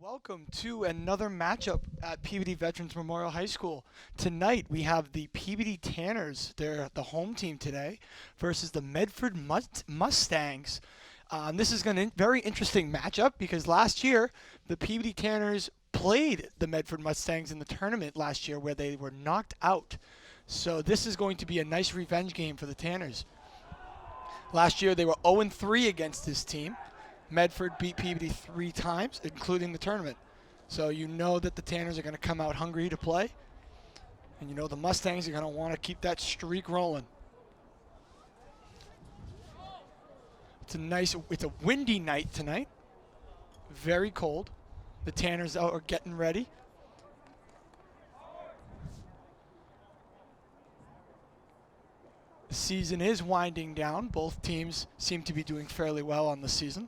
Welcome to another matchup at Peabody Veterans Memorial High School. Tonight we have the Peabody Tanners, they're the home team today, versus the Medford Mustangs. This is going to be a very interesting matchup because last year the Peabody Tanners played the Medford Mustangs in the tournament last year where they were knocked out. So this is going to be a nice revenge game for the Tanners. Last year they were 0-3 against this team. Medford beat Peabody 3 times, including the tournament. So you know that the Tanners are going to come out hungry to play. And you know the Mustangs are going to want to keep that streak rolling. It's a windy night tonight. Very cold. The Tanners are getting ready. The season is winding down. Both teams seem to be doing fairly well on the season.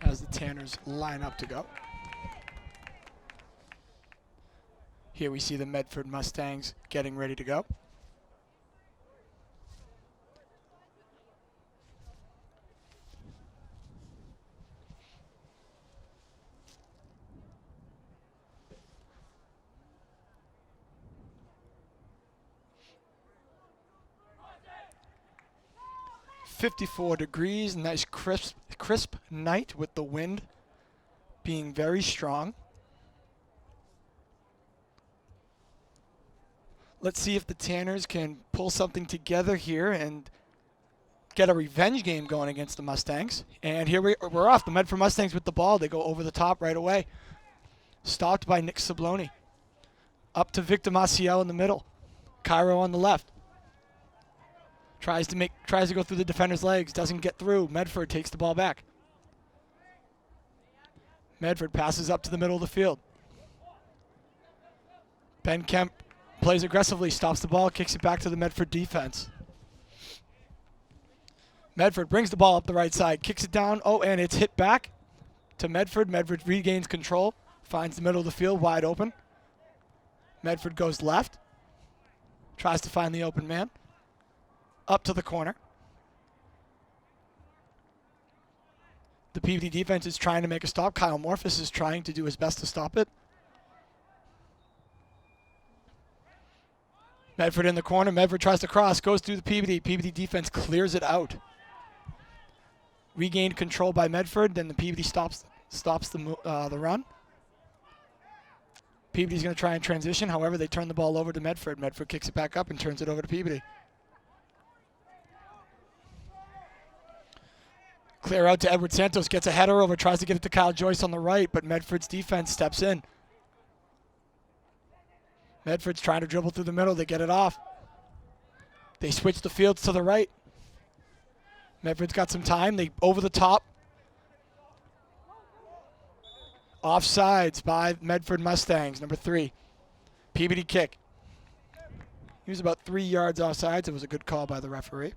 As the Tanners line up to go. Here we see the Medford Mustangs getting ready to go. .54 degrees, nice crisp night with the wind being very strong. Let's see if the Tanners can pull something together here and get a revenge game going against the Mustangs. And here we're off. The Medford Mustangs with the ball. They go over the top right away. Stopped by Nick Sabloni. Up to Victor Maciel in the middle. Cairo on the left. Tries to go through the defender's legs, doesn't get through. Medford takes the ball back. Medford passes up to the middle of the field. Ben Kemp plays aggressively, stops the ball, kicks it back to the Medford defense. Medford brings the ball up the right side, kicks it down. Oh, and it's hit back to Medford. Medford regains control, finds the middle of the field wide open. Medford goes left, tries to find the open man. Up to the corner. The Peabody defense is trying to make a stop. Kyle Morphus is trying to do his best to stop it. Medford in the corner. Medford tries to cross, goes through the Peabody. Peabody defense clears it out. Regained control by Medford, then the Peabody stops the run. Peabody's going to try and transition. However, they turn the ball over to Medford. Medford kicks it back up and turns it over to Peabody. Clear out to Edward Santos, gets a header over, tries to get it to Kyle Joyce on the right, but Medford's defense steps in. Medford's trying to dribble through the middle, they get it off. They switch the fields to the right. Medford's got some time, they over the top. Offsides by Medford Mustangs, number 3. Peabody kick. He was about 3 yards offsides, it was a good call by the referee.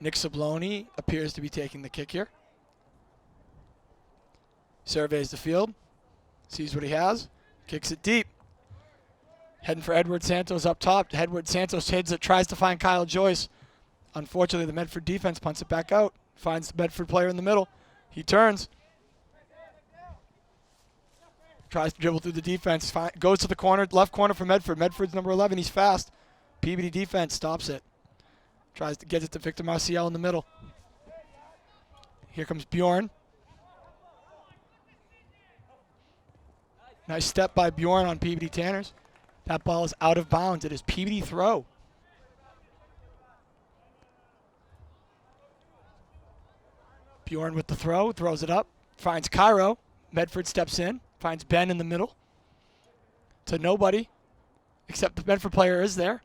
Nick Sabloni appears to be taking the kick here. Surveys the field, sees what he has, kicks it deep. Heading for Edward Santos up top. Edward Santos heads it, tries to find Kyle Joyce. Unfortunately, the Medford defense punts it back out. Finds the Medford player in the middle. He turns. Tries to dribble through the defense. Goes to the corner, left corner for Medford. Medford's number 11, he's fast. Peabody defense stops it. Tries to get it to Victor Maciel in the middle. Here comes Bjorn. Nice step by Bjorn on Peabody Tanners. That ball is out of bounds. It is Peabody throw. Bjorn with the throw, throws it up, finds Cairo. Medford steps in, finds Ben in the middle. To nobody, except the Medford player is there.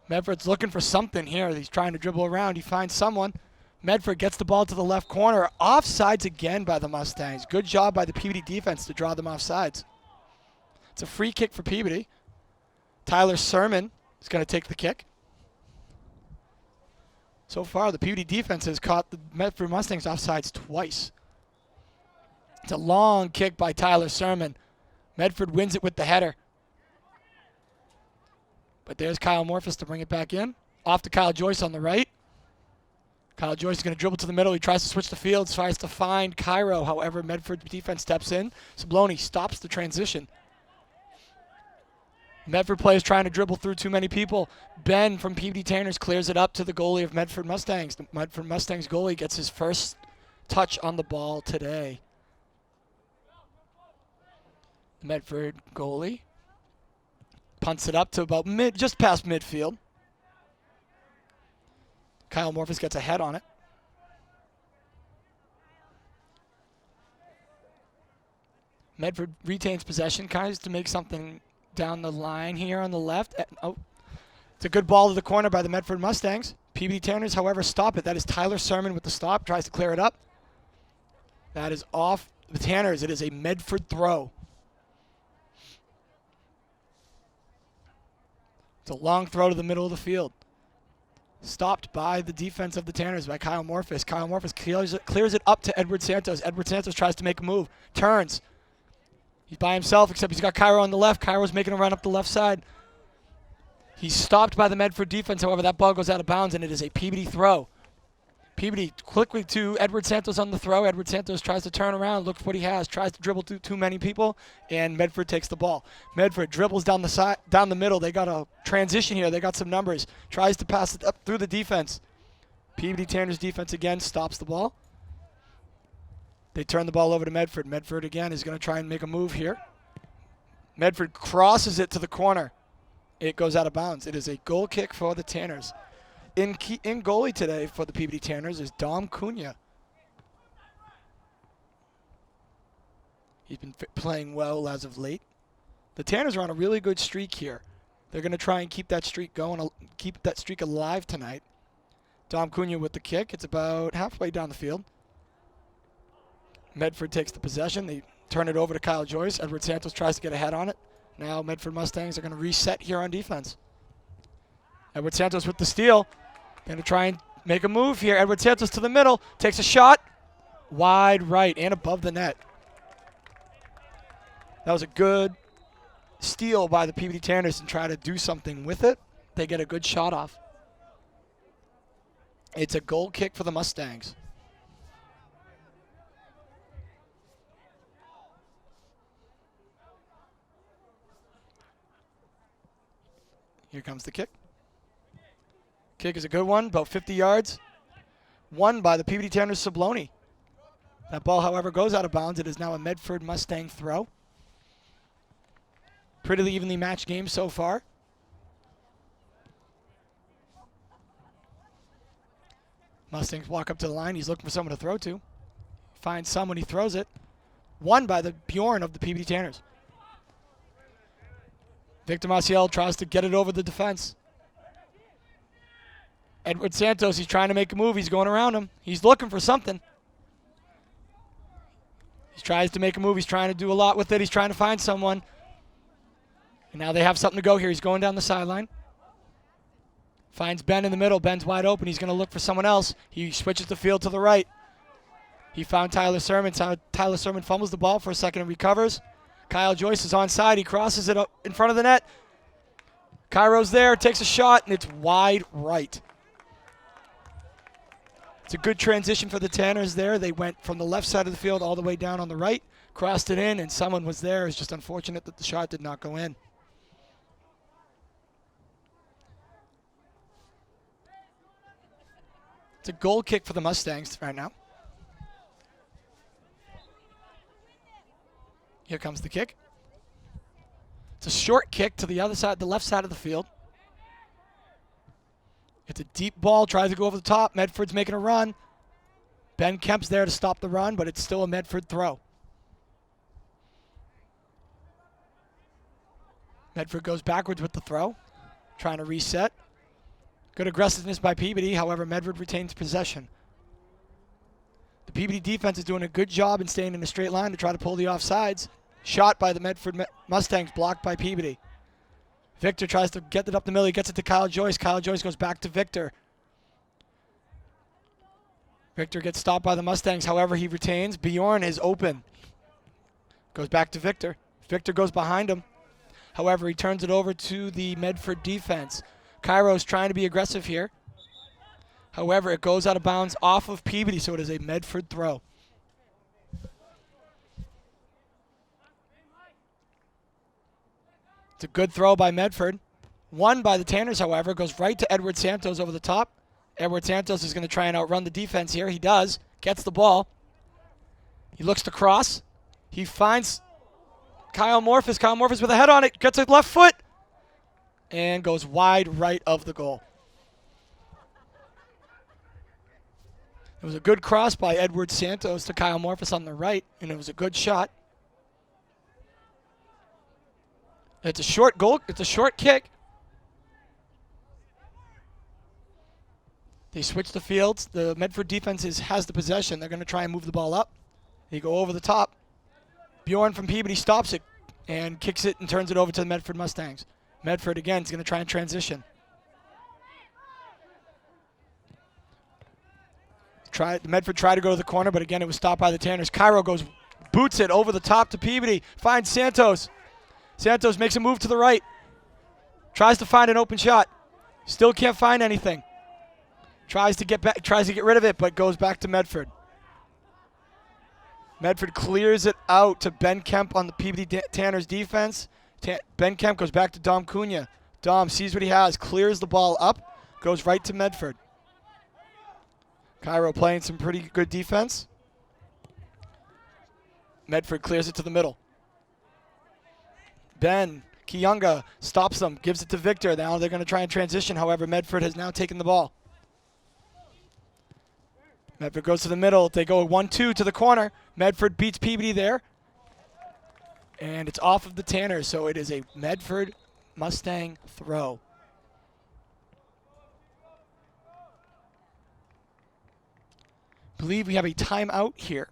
Medford's looking for something here. He's trying to dribble around. He finds someone. Medford gets the ball to the left corner. Offsides again by the Mustangs. Good job by the Peabody defense to draw them offsides. It's a free kick for Peabody. Tyler Sermon is going to take the kick. So far, the Peabody defense has caught the Medford Mustangs offsides twice. It's a long kick by Tyler Sermon. Medford wins it with the header. But there's Kyle Morphus to bring it back in. Off to Kyle Joyce on the right. Kyle Joyce is going to dribble to the middle. He tries to switch the field, tries to find Cairo. However, Medford's defense steps in. Sabloni stops the transition. Medford players trying to dribble through too many people. Ben from PBD Tanners clears it up to the goalie of Medford Mustangs. The Medford Mustangs goalie gets his first touch on the ball today. Medford goalie punts it up to about just past midfield. Kyle Morphus gets a head on it. Medford retains possession, tries to make something down the line here on the left. Oh, it's a good ball to the corner by the Medford Mustangs. PBD Tanners, however, stop it. That is Tyler Sermon with the stop, tries to clear it up. That is off the Tanners. It is a Medford throw. It's a long throw to the middle of the field. Stopped by the defense of the Tanners by Kyle Morphus. Kyle Morphus clears it up to Edward Santos. Edward Santos tries to make a move. Turns. He's by himself, except he's got Cairo on the left. Cairo's making a run up the left side. He's stopped by the Medford defense. However, that ball goes out of bounds, and it is a PBD throw. PBD quickly to Edward Santos on the throw. Edward Santos tries to turn around, look for what he has, tries to dribble through too many people, and Medford takes the ball. Medford dribbles down the side, down the middle. They got a transition here. They got some numbers. Tries to pass it up through the defense. PBD Tanner's defense again stops the ball. They turn the ball over to Medford. Medford again is going to try and make a move here. Medford crosses it to the corner. It goes out of bounds. It is a goal kick for the Tanners. In goalie today for the PBD Tanners is Dom Cunha. He's been playing well as of late. The Tanners are on a really good streak here. They're going to try and keep that streak going, keep that streak alive tonight. Dom Cunha with the kick. It's about halfway down the field. Medford takes the possession. They turn it over to Kyle Joyce. Edward Santos tries to get a head on it. Now Medford Mustangs are going to reset here on defense. Edward Santos with the steal. Going to try and make a move here. Edward Santos to the middle. Takes a shot. Wide right and above the net. That was a good steal by the PBD Tanners and try to do something with it. They get a good shot off. It's a goal kick for the Mustangs. Here comes the kick. Kick is a good one, about 50 yards. Won by the PBD Tanners Sabloni. That ball, however, goes out of bounds. It is now a Medford Mustang throw. Pretty evenly matched game so far. Mustangs walk up to the line. He's looking for someone to throw to. Finds someone, he throws it. Won by the Bjorn of the PBD Tanners. Victor Maciel tries to get it over the defense. Edward Santos, he's trying to make a move. He's going around him. He's looking for something. He tries to make a move. He's trying to do a lot with it. He's trying to find someone. And now they have something to go here. He's going down the sideline. Finds Ben in the middle. Ben's wide open. He's going to look for someone else. He switches the field to the right. He found Tyler Sermon. Tyler Sermon fumbles the ball for a second and recovers. Kyle Joyce is onside. He crosses it up in front of the net. Cairo's there, takes a shot, and it's wide right. It's a good transition for the Tanners there. They went from the left side of the field all the way down on the right, crossed it in, and someone was there. It's just unfortunate that the shot did not go in. It's a goal kick for the Mustangs right now. Here comes the kick. It's a short kick to the other side, the left side of the field. It's a deep ball, tries to go over the top. Medford's making a run. Ben Kemp's there to stop the run, but it's still a Medford throw. Medford goes backwards with the throw, trying to reset. Good aggressiveness by Peabody, however, Medford retains possession. The Peabody defense is doing a good job in staying in a straight line to try to pull the offsides. Shot by the Medford Mustangs, blocked by Peabody. Victor tries to get it up the middle. He gets it to Kyle Joyce. Kyle Joyce goes back to Victor. Victor gets stopped by the Mustangs. However, he retains. Bjorn is open. Goes back to Victor. Victor goes behind him. However, he turns it over to the Medford defense. Cairo's trying to be aggressive here. However, it goes out of bounds off of Peabody, so it is a Medford throw. It's a good throw by Medford. Won by the Tanners, however, goes right to Edward Santos over the top. Edward Santos is going to try and outrun the defense here. He does. Gets the ball. He looks to cross. He finds Kyle Morphus. Kyle Morphus with a head on it. Gets a left foot. And goes wide right of the goal. It was a good cross by Edward Santos to Kyle Morphus on the right, and it was a good shot. It's a short goal. It's a short kick. They switch the fields. The Medford defense has the possession. They're going to try and move the ball up. They go over the top. Bjorn from Peabody stops it and kicks it and turns it over to the Medford Mustangs. Medford, again, is going to try and transition. Medford tried to go to the corner, but again, it was stopped by the Tanners. Cairo goes, boots it over the top to Peabody. Finds Santos. Santos makes a move to the right. Tries to find an open shot. Still can't find anything. Tries to get rid of it, but goes back to Medford. Medford clears it out to Ben Kemp on the Peabody Tanners defense. Ben Kemp goes back to Dom Cunha. Dom sees what he has, clears the ball up, goes right to Medford. Cairo playing some pretty good defense. Medford clears it to the middle. Ben Kiyunga stops them, gives it to Victor. Now they're going to try and transition. However, Medford has now taken the ball. Medford goes to the middle. They go 1-2 to the corner. Medford beats Peabody there. And it's off of the Tanners, so it is a Medford Mustang throw. I believe we have a timeout here.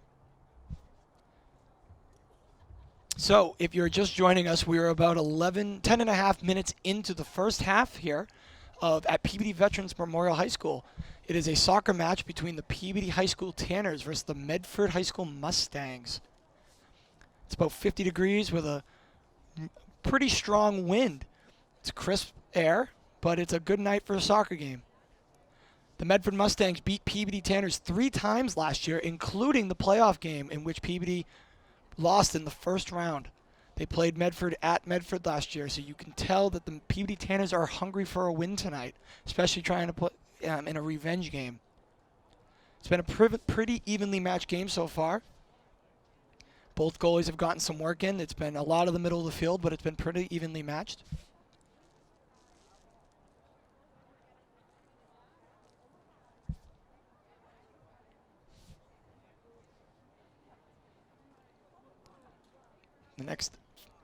So if you're just joining us, we are about 10 and a half minutes into the first half here at Peabody Veterans Memorial High School. It is a soccer match between the Peabody High School Tanners versus the Medford High School Mustangs. It's about 50 degrees with a pretty strong wind. It's crisp air, but it's a good night for a soccer game. The Medford Mustangs beat Peabody Tanners 3 times last year, including the playoff game in which Peabody lost in the first round. They played Medford at Medford last year, so you can tell that the Peabody Tanners are hungry for a win tonight, especially trying to put in a revenge game. It's been a pretty evenly matched game so far. Both goalies have gotten some work in. It's been a lot of the middle of the field, but it's been pretty evenly matched. The next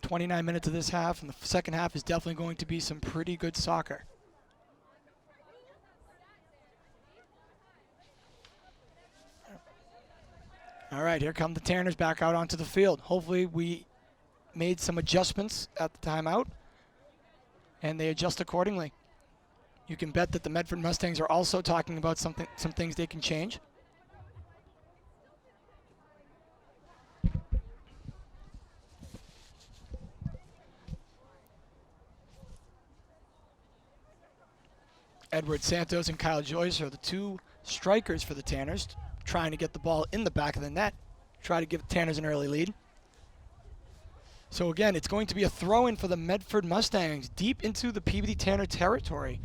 29 minutes of this half and the second half is definitely going to be some pretty good soccer. All right, here come the Tanners back out onto the field. Hopefully we made some adjustments at the timeout, and they adjust accordingly. You can bet that the Medford Mustangs are also talking about some things they can change. Edward Santos and Kyle Joyce are the 2 strikers for the Tanners, trying to get the ball in the back of the net, try to give the Tanners an early lead. So again, it's going to be a throw-in for the Medford Mustangs deep into the Peabody Tanner territory.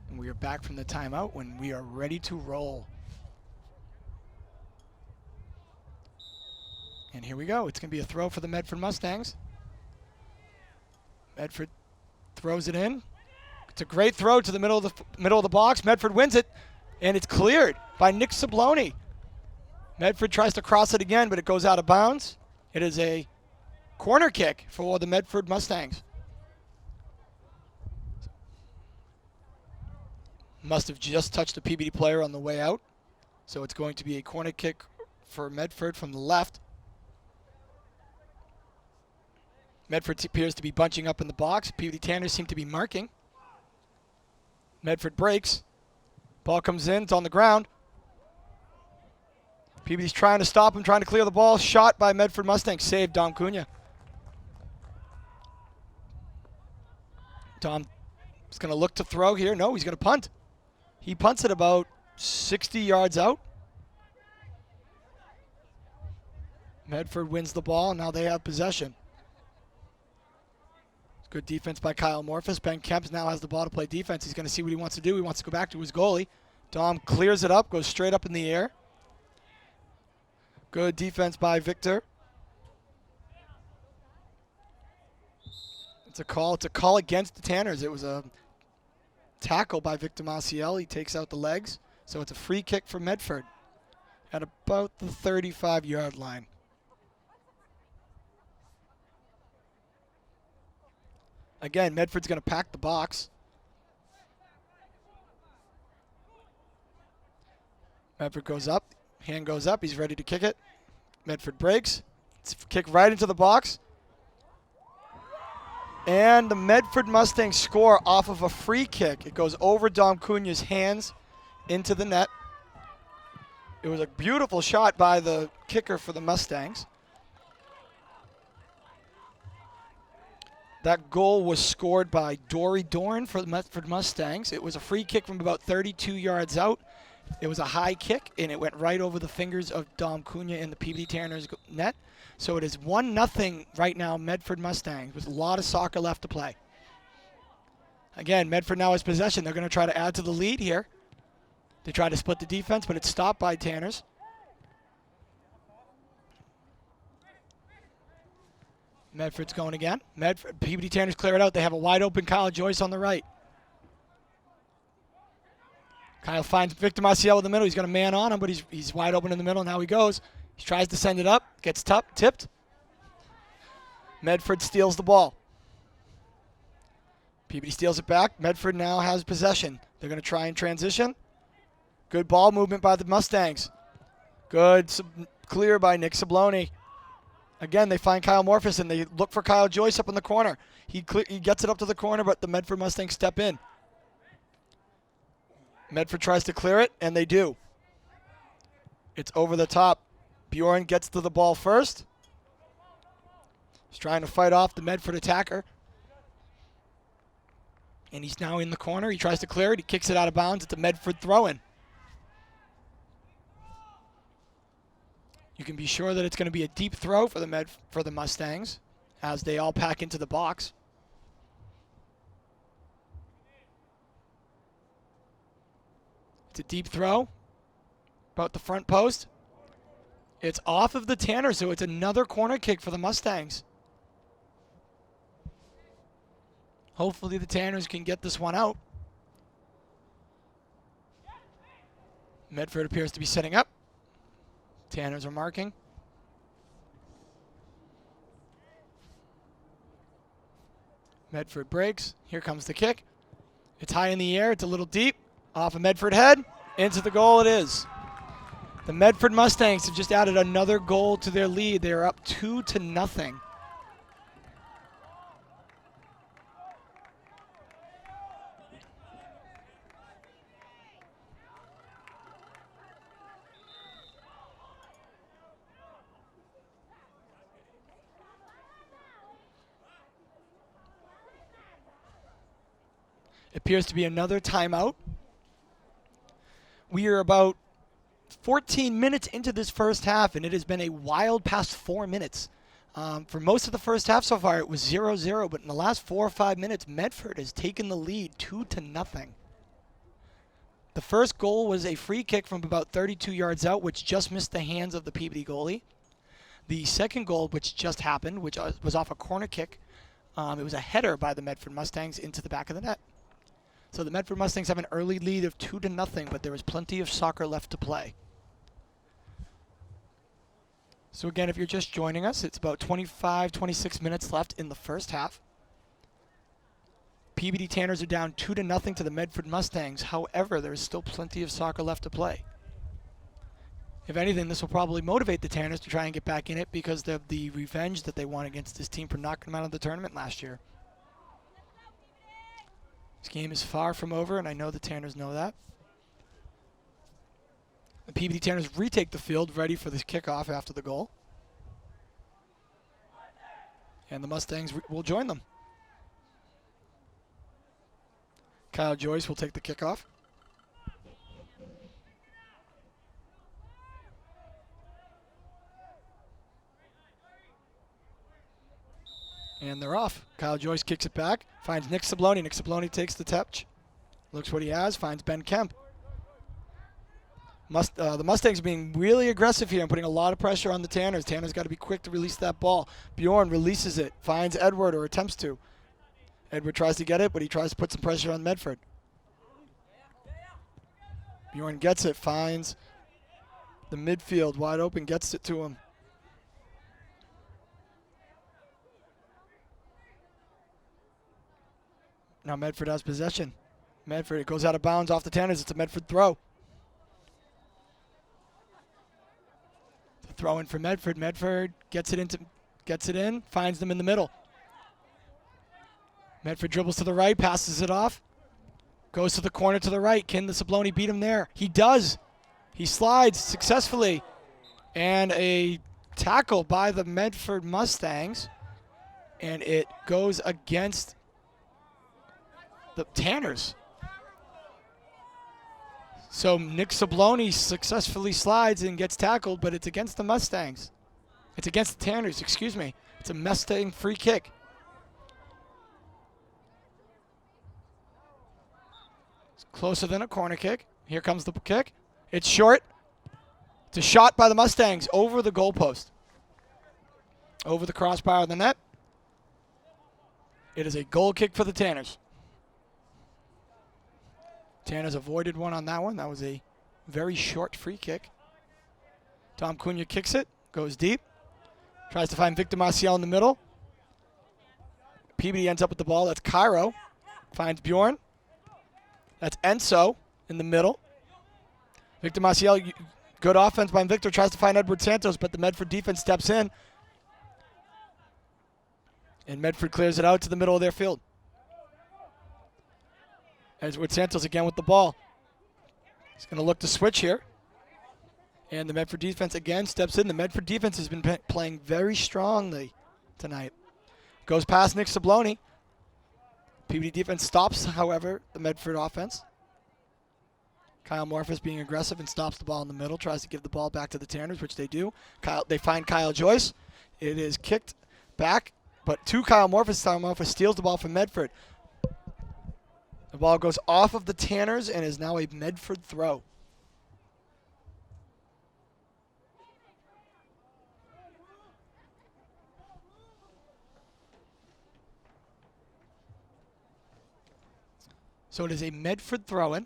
And we are back from the timeout when we are ready to roll. And here we go. It's going to be a throw for the Medford Mustangs. Medford throws it in. It's a great throw to the middle of the box. Medford wins it, and it's cleared by Nick Sabloni. Medford tries to cross it again, but it goes out of bounds. It is a corner kick for the Medford Mustangs. Must have just touched a Peabody player on the way out. So it's going to be a corner kick for Medford from the left. Medford appears to be bunching up in the box. Peabody Tanners seem to be marking. Medford breaks. Ball comes in. It's on the ground. Peabody's trying to stop him, trying to clear the ball. Shot by Medford Mustangs. Saved Dom Cunha. Dom is going to look to throw here. No, he's going to punt. He punts it about 60 yards out. Medford wins the ball. Now they have possession. Good defense by Kyle Morphus. Ben Kemps now has the ball to play defense. He's going to see what he wants to do. He wants to go back to his goalie. Dom clears it up, goes straight up in the air. Good defense by Victor. It's a call. It's a call against the Tanners. It was a tackle by Victor Maciel. He takes out the legs. So it's a free kick for Medford at about the 35-yard line. Again, Medford's going to pack the box. Medford goes up. Hand goes up. He's ready to kick it. Medford breaks. It's a kick right into the box. And the Medford Mustangs score off of a free kick. It goes over Dom Cunha's hands into the net. It was a beautiful shot by the kicker for the Mustangs. That goal was scored by Dory Dorn for the Medford Mustangs. It was a free kick from about 32 yards out. It was a high kick, and it went right over the fingers of Dom Cunha in the Peabody Tanners net. So it is 1-0 right now, Medford Mustangs, with a lot of soccer left to play. Again, Medford now has possession. They're going to try to add to the lead here. They try to split the defense, but it's stopped by Tanners. Medford's going again. Peabody Tanners clear it out. They have a wide open Kyle Joyce on the right. Kyle finds Victor Maciel in the middle. He's got a man on him, but he's wide open in the middle. Now he goes. He tries to send it up. Gets tipped. Medford steals the ball. Peabody steals it back. Medford now has possession. They're going to try and transition. Good ball movement by the Mustangs. Good clear by Nick Sabloni. Again, they find Kyle Morphus, and they look for Kyle Joyce up in the corner. He gets it up to the corner, but the Medford Mustangs step in. Medford tries to clear it, and they do. It's over the top. Bjorn gets to the ball first. He's trying to fight off the Medford attacker. And he's now in the corner. He tries to clear it. He kicks it out of bounds. It's a Medford throw-in. You can be sure that it's going to be a deep throw for the Mustangs as they all pack into the box. It's a deep throw about the front post. It's off of the Tanner, so it's another corner kick for the Mustangs. Hopefully the Tanners can get this one out. Medford appears to be setting up. Tanners are marking. Medford breaks. Here comes the kick. It's high in the air. It's a little deep. Off a Medford head. Into the goal it is. The Medford Mustangs have just added another goal to their lead. They are up 2-0. Appears to be another timeout. We are about 14 minutes into this first half, and it has been a wild past 4 minutes. For most of the first half so far, it was 0-0, but in the last 4 or 5 minutes, Medford has taken the lead 2-0. The first goal was a free kick from about 32 yards out, which just missed the hands of the Peabody goalie. The second goal, which just happened, which was off a corner kick, it was a header by the Medford Mustangs into the back of the net. So the Medford Mustangs have an early lead of 2-0, but there is plenty of soccer left to play. So again, if you're just joining us, it's about 25, 26 minutes left in the first half. Peabody Tanners are down 2-0 to the Medford Mustangs. However, there is still plenty of soccer left to play. If anything, this will probably motivate the Tanners to try and get back in it because of the revenge that they won against this team for knocking them out of the tournament last year. This game is far from over, and I know the Tanners know that. The PBD Tanners retake the field, ready for this kickoff after the goal. And the Mustangs will join them. Kyle Joyce will take the kickoff. And they're off. Kyle Joyce kicks it back, finds Nick Sabloni. Nick Sabloni takes the touch, looks what he has, finds Ben Kemp. The Mustangs are being really aggressive here and putting a lot of pressure on the Tanners. Tanners got to be quick to release that ball. Bjorn releases it, finds Edward or attempts to. Edward tries to get it, but he tries to put some pressure on Medford. Bjorn gets it, finds the midfield wide open, gets it to him. Now Medford has possession. Medford, it goes out of bounds off the Tanners. It's a Medford throw. It's a throw in for Medford. Medford gets it in, finds them in the middle. Medford dribbles to the right, passes it off. Goes to the corner to the right. Can the Sabloni beat him there? He does. He slides successfully. And a tackle by the Medford Mustangs. And it goes against the Tanners. So Nick Sabloni successfully slides and gets tackled, but it's against the Mustangs. It's against the Tanners, excuse me. It's a Mustang free kick. It's closer than a corner kick. Here comes the kick. It's short. It's a shot by the Mustangs over the goalpost. Over the crossbar of the net. It is a goal kick for the Tanners. Tanners avoided one on that one. That was a very short free kick. Tom Cunha kicks it, goes deep. Tries to find Victor Marcial in the middle. Peabody ends up with the ball. That's Cairo. Finds Bjorn. That's Enzo in the middle. Victor Marcial, good offense by Victor. Tries to find Edward Santos, but the Medford defense steps in. And Medford clears it out to the middle of their field. Edward Santos again with the ball. He's going to look to switch here. And the Medford defense again steps in. The Medford defense has been playing very strongly tonight. Goes past Nick Sabloni. PBD defense stops, however, the Medford offense. Kyle Morphus being aggressive and stops the ball in the middle. Tries to give the ball back to the Tanners, which they do. They find Kyle Joyce. It is kicked back, but to Kyle Morphus. Kyle Morphus steals the ball from Medford. The ball goes off of the Tanners and is now a Medford throw. So it is a Medford throw-in.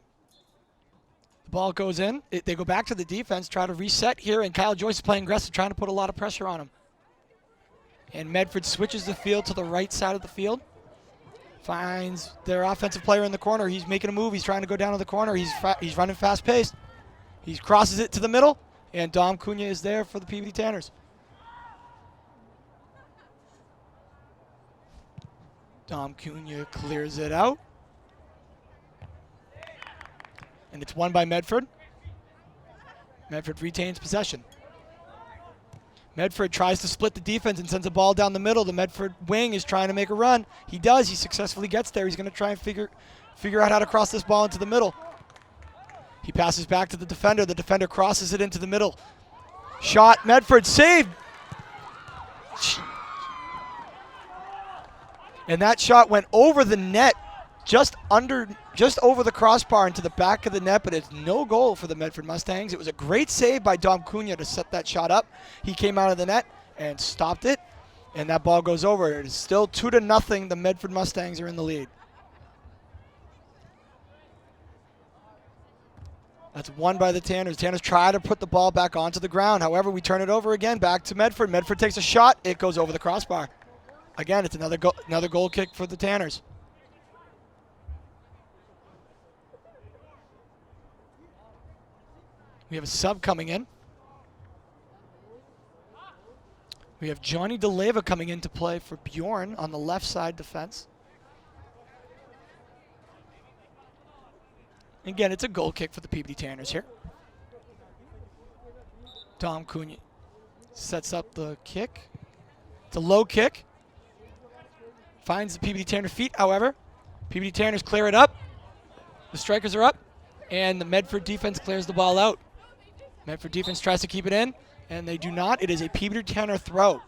The ball goes in. They go back to the defense, try to reset here, and Kyle Joyce is playing aggressive, trying to put a lot of pressure on him. And Medford switches the field to the right side of the field. Finds their offensive player in the corner. He's making a move. He's trying to go down to the corner. He's running fast-paced. He crosses it to the middle, and Dom Cunha is there for the PBD Tanners. Dom Cunha clears it out. And it's won by Medford. Medford retains possession. Medford tries to split the defense and sends a ball down the middle. The Medford wing is trying to make a run. He does. He successfully gets there. He's going to try and figure out how to cross this ball into the middle. He passes back to the defender. The defender crosses it into the middle. Shot. Medford saved. And that shot went over the net, just over the crossbar into the back of the net, but it's no goal for the Medford Mustangs. It was a great save by Dom Cunha to set that shot up. He came out of the net and stopped it, and that ball goes over. It is still 2-0. The Medford Mustangs are in the lead. That's won by the Tanners. Tanners try to put the ball back onto the ground. However, we turn it over again, back to Medford. Medford takes a shot. It goes over the crossbar. Again, it's another goal kick for the Tanners. We have a sub coming in. We have Johnny DeLeva coming into play for Bjorn on the left side defense. Again, it's a goal kick for the PBD Tanners here. Dom Cunha sets up the kick. It's a low kick. Finds the PBD Tanner feet, however. PBD Tanners clear it up. The strikers are up. And the Medford defense clears the ball out. Medford defense tries to keep it in, and they do not. It is a PBD Tanner throw.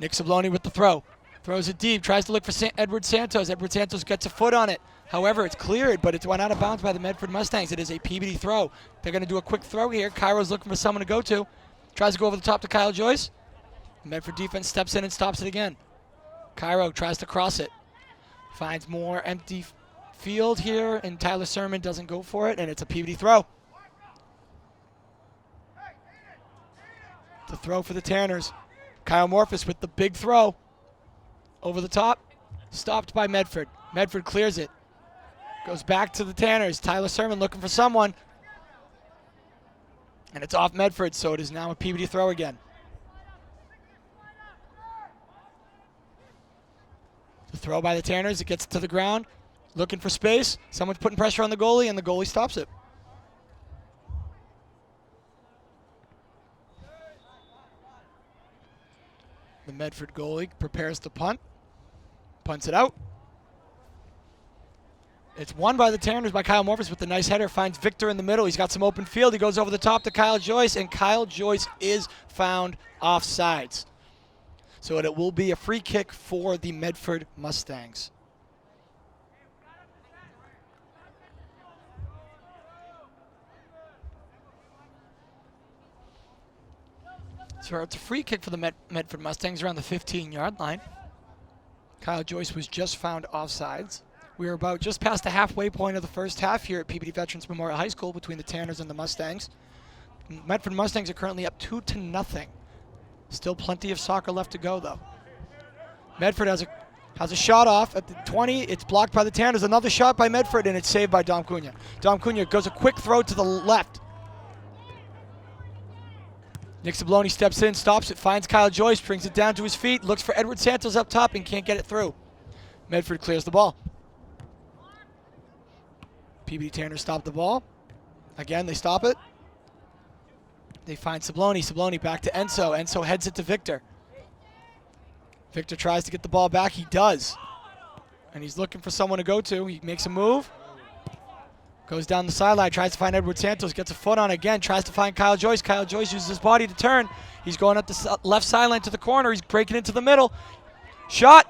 Nick Sabloni with the throw. Throws it deep, tries to look for Edward Santos. Edward Santos gets a foot on it. However, it's cleared, but it's went out of bounds by the Medford Mustangs. It is a PBD throw. They're going to do a quick throw here. Cairo's looking for someone to go to. Tries to go over the top to Kyle Joyce. The Medford defense steps in and stops it again. Cairo tries to cross it. Finds more empty field here, and Tyler Sermon doesn't go for it, and it's a PBD throw. The throw for the Tanners. Kyle Morphus with the big throw. Over the top. Stopped by Medford. Medford clears it. Goes back to the Tanners. Tyler Sermon looking for someone. And it's off Medford, so it is now a PBD throw again. The throw by the Tanners. It gets to the ground. Looking for space. Someone's putting pressure on the goalie, and the goalie stops it. The Medford goalie prepares to punt. Punts it out. It's won by the Tanners by Kyle Morphus with the nice header. Finds Victor in the middle. He's got some open field. He goes over the top to Kyle Joyce, and Kyle Joyce is found offsides. So it will be a free kick for the Medford Mustangs. So it's a free kick for the Medford Mustangs around the 15-yard line. Kyle Joyce was just found offsides. We are about just past the halfway point of the first half here at PBD Veterans Memorial High School between the Tanners and the Mustangs. Medford Mustangs are currently up 2-0. Still plenty of soccer left to go, though. Medford has a shot off at the 20. It's blocked by the Tanners. Another shot by Medford, and it's saved by Dom Cunha. Dom Cunha goes a quick throw to the left. Nick Sabloni steps in, stops it, finds Kyle Joyce, brings it down to his feet, looks for Edward Santos up top, and can't get it through. Medford clears the ball. PBD Tanners stop the ball. Again, they stop it. They find Sabloni. Sabloni back to Enzo. Enzo heads it to Victor. Victor tries to get the ball back. He does. And he's looking for someone to go to. He makes a move. Goes down the sideline, tries to find Edward Santos, gets a foot on again, tries to find Kyle Joyce. Kyle Joyce uses his body to turn. He's going up the left sideline to the corner. He's breaking into the middle. Shot.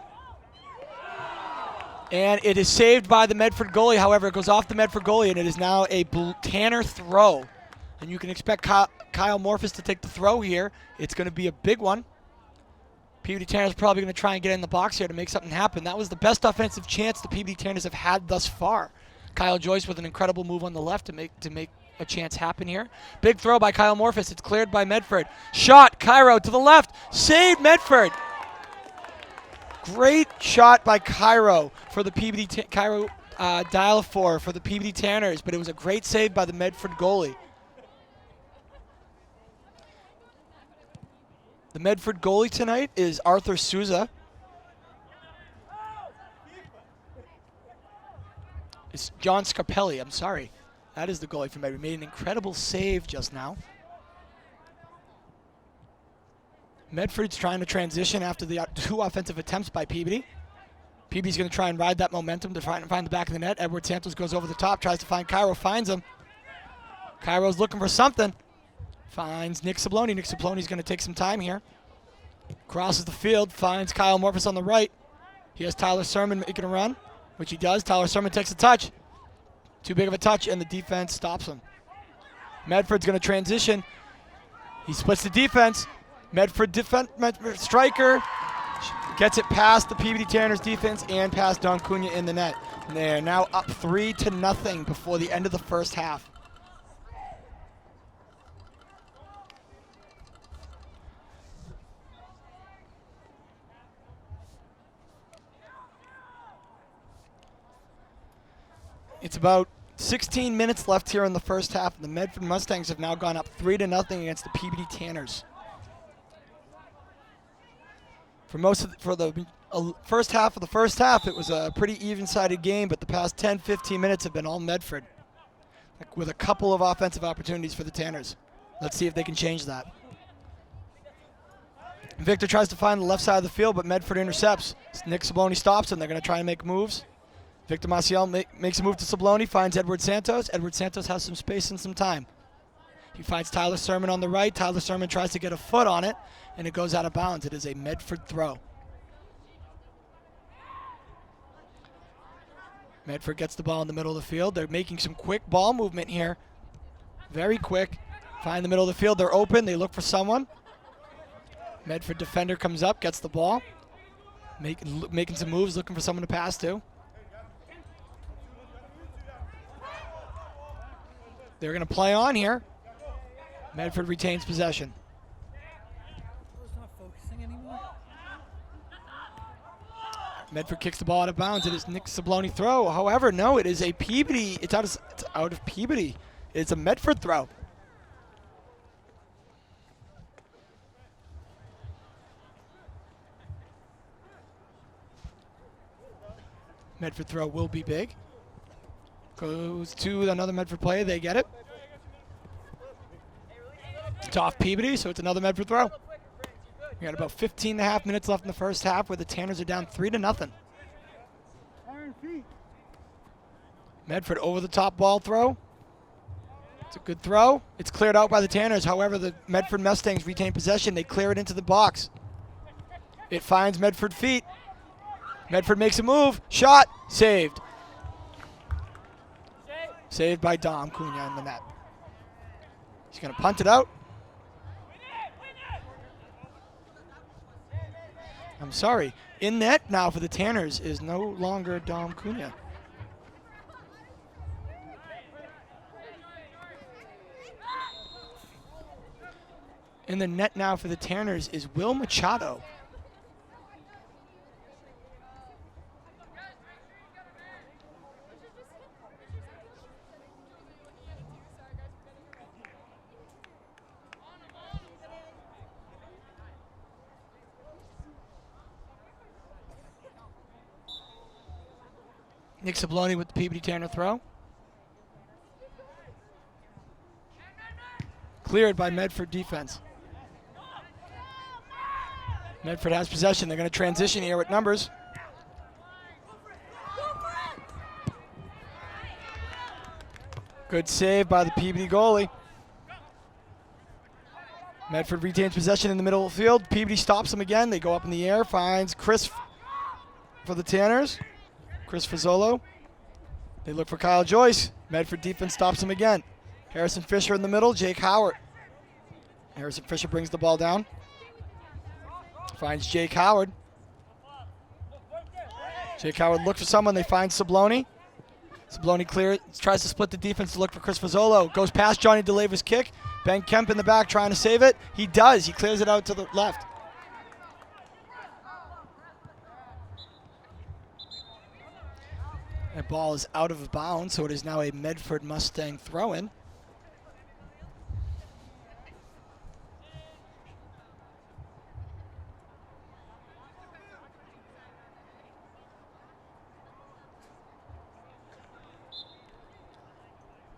And it is saved by the Medford goalie. However, it goes off the Medford goalie, and it is now a Tanner throw. And you can expect Kyle Morphus to take the throw here. It's going to be a big one. PBD Tanners are probably going to try and get in the box here to make something happen. That was the best offensive chance the PBD Tanners have had thus far. Kyle Joyce with an incredible move on the left to make a chance happen here. Big throw by Kyle Morphus. It's cleared by Medford. Shot, Cairo to the left. Saved Medford. Great shot by Cairo for the PBD Cairo Dial-A-4 for the PBD Tanners, but it was a great save by the Medford goalie. The Medford goalie tonight is Arthur Souza. It's John Scarpelli, I'm sorry. That is the goalie for Medford. Made an incredible save just now. Medford's trying to transition after the two offensive attempts by PBD. PBD's going to try and ride that momentum to try and find the back of the net. Edward Santos goes over the top, tries to find Cairo, finds him. Cairo's looking for something. Finds Nick Sabloni. Nick Sabloni's going to take some time here. Crosses the field, finds Kyle Morphus on the right. He has Tyler Sermon making a run, which he does. Tyler Sermon takes a touch. Too big of a touch, and the defense stops him. Medford's going to transition. He splits the defense. Medford striker gets it past the PBD Tanners defense and past Don Cunha in the net. And they are now up 3-0 before the end of the first half. It's about 16 minutes left here in the first half. The Medford Mustangs have now gone up 3-0 against the PBD Tanners. For the first half of the first half, it was a pretty even-sided game, but the past 10-15 minutes have been all Medford, with a couple of offensive opportunities for the Tanners. Let's see if they can change that. Victor tries to find the left side of the field, but Medford intercepts. Nick Sabloni stops him. They're going to try and make moves. Victor Maciel makes a move to Sabloni, finds Edward Santos. Edward Santos has some space and some time. He finds Tyler Sermon on the right. Tyler Sermon tries to get a foot on it, and it goes out of bounds. It is a Medford throw. Medford gets the ball in the middle of the field. They're making some quick ball movement here. Very quick. Find the middle of the field. They're open. They look for someone. Medford defender comes up, gets the ball. Making some moves, looking for someone to pass to. They're going to play on here. Medford retains possession. Medford kicks the ball out of bounds. It is Nick Sabloni throw. However, no, it is a Peabody. It's out of Peabody. It's a Medford throw. Medford throw will be big. Goes to another Medford play. They get it. It's off Peabody, so it's another Medford throw. We got about 15.5 minutes left in the first half, where the Tanners are down 3-0. Medford over the top ball throw. It's a good throw. It's cleared out by the Tanners. However, the Medford Mustangs retain possession. They clear it into the box. It finds Medford feet. Medford makes a move. Shot. Saved. Saved by Dom Cunha in the net. He's going to punt it out. I'm sorry. In net now for the Tanners is no longer Dom Cunha. In the net now for the Tanners is Will Machado. Nick Sabloni with the Peabody Tanner throw. Cleared by Medford defense. Medford has possession. They're going to transition here with numbers. Good save by the Peabody goalie. Medford retains possession in the middle of the field. Peabody stops them again. They go up in the air. Finds Chris for the Tanners. Chris Fazolo. They look for Kyle Joyce. Medford defense stops him again. Harrison Fisher in the middle. Jake Howard. Harrison Fisher brings the ball down. Finds Jake Howard. Jake Howard looks for someone. They find Sabloni. Sabloni tries to split the defense to look for Chris Fazolo. Goes past Johnny DeLeva's kick. Ben Kemp in the back trying to save it. He does. He clears it out to the left. That ball is out of bounds, so it is now a Medford Mustang throw-in.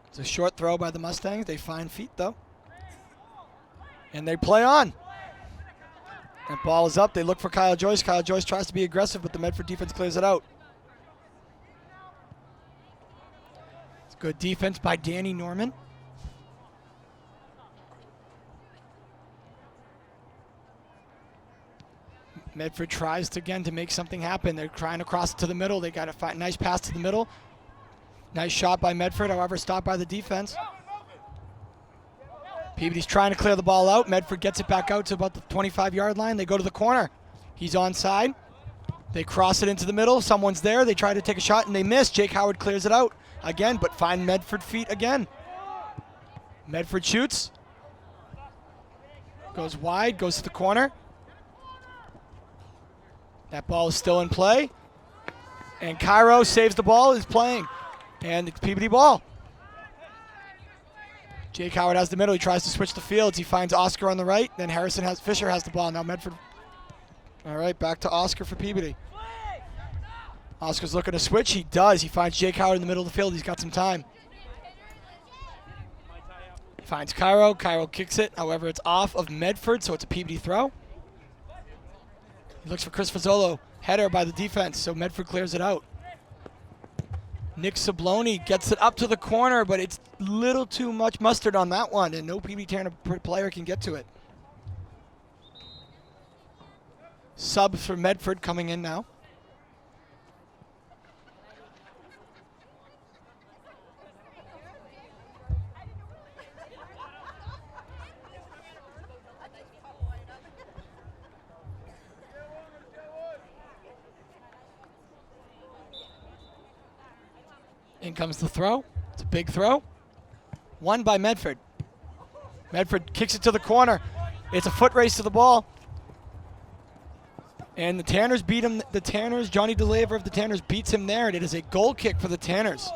It's a short throw by the Mustangs. They find feet, though. And they play on. That ball is up. They look for Kyle Joyce. Kyle Joyce tries to be aggressive, but the Medford defense clears it out. It's good defense by Danny Norman. Medford tries to make something happen. They're trying to cross it to the middle. They got a nice pass to the middle. Nice shot by Medford, however, stopped by the defense. Peabody's trying to clear the ball out. Medford gets it back out to about the 25-yard line. They go to the corner. He's onside. They cross it into the middle. Someone's there. They try to take a shot, and they miss. Jake Howard clears it out again, but find Medford feet again. Medford shoots. Goes wide, goes to the corner. That ball is still in play. And Cairo saves the ball, is playing. And it's Peabody ball. Jake Howard has the middle. He tries to switch the fields. He finds Oscar on the right. Then Fisher has the ball. Now Medford. All right, back to Oscar for Peabody. Oscar's looking to switch. He does. He finds Jake Howard in the middle of the field. He's got some time. He finds Cairo. Cairo kicks it. However, it's off of Medford, so it's a Peabody throw. He looks for Chris Fazzolo. Header by the defense, so Medford clears it out. Nick Sabloni gets it up to the corner, but it's a little too much mustard on that one, and no Peabody Tanner player can get to it. Subs for Medford coming in now. In comes the throw. It's a big throw. Won by Medford. Medford kicks it to the corner. It's a foot race to the ball. And the Tanners beat him. The Tanners, Johnny DeLaver of the Tanners beats him there, and it is a goal kick for the Tanners.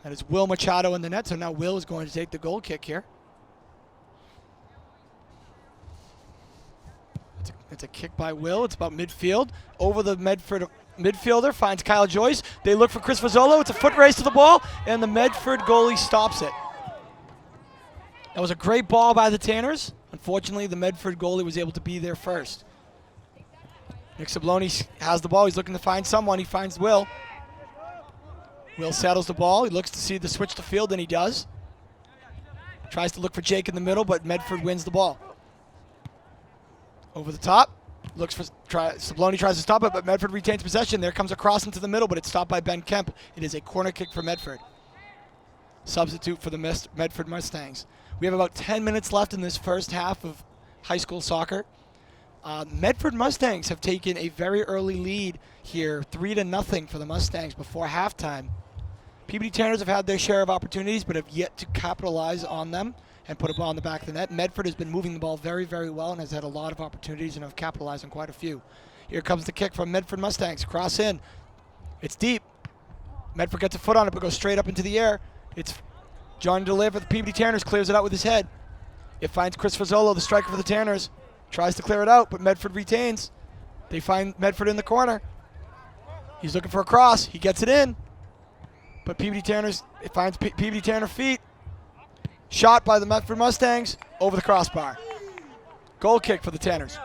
That is Will Machado in the net, so now Will is going to take the goal kick here. It's a kick by Will. It's about midfield. Over the Medford midfielder. Finds Kyle Joyce. They look for Chris Fazzolo. It's a foot race to the ball, and the Medford goalie stops it. That was a great ball by the Tanners. Unfortunately, the Medford goalie was able to be there first. Nick Sabloni has the ball. He's looking to find someone. He finds Will. Will settles the ball. He looks to see the switch to field, and he does. Tries to look for Jake in the middle, but Medford wins the ball. Over the top. Looks for Sabloni tries to stop it, but Medford retains possession. There comes a cross into the middle, but it's stopped by Ben Kemp. It is a corner kick for Medford. Substitute for the Medford Mustangs. We have about 10 minutes left in this first half of high school soccer. Medford Mustangs have taken a very early lead here, 3-0 for the Mustangs before halftime. Peabody Tanners have had their share of opportunities, but have yet to capitalize on them and put a ball in the back of the net. Medford has been moving the ball very, very well and has had a lot of opportunities and have capitalized on quite a few. Here comes the kick from Medford Mustangs. Cross in. It's deep. Medford gets a foot on it, but goes straight up into the air. It's John DeLaver for the Peabody Tanners, clears it out with his head. It finds Chris Fazzolo, the striker for the Tanners. Tries to clear it out, but Medford retains. They find Medford in the corner. He's looking for a cross. He gets it in. But Peabody Tanners, it finds Peabody Tanner feet. Shot by the Medford Mustangs over the crossbar. Goal kick for the Tanners.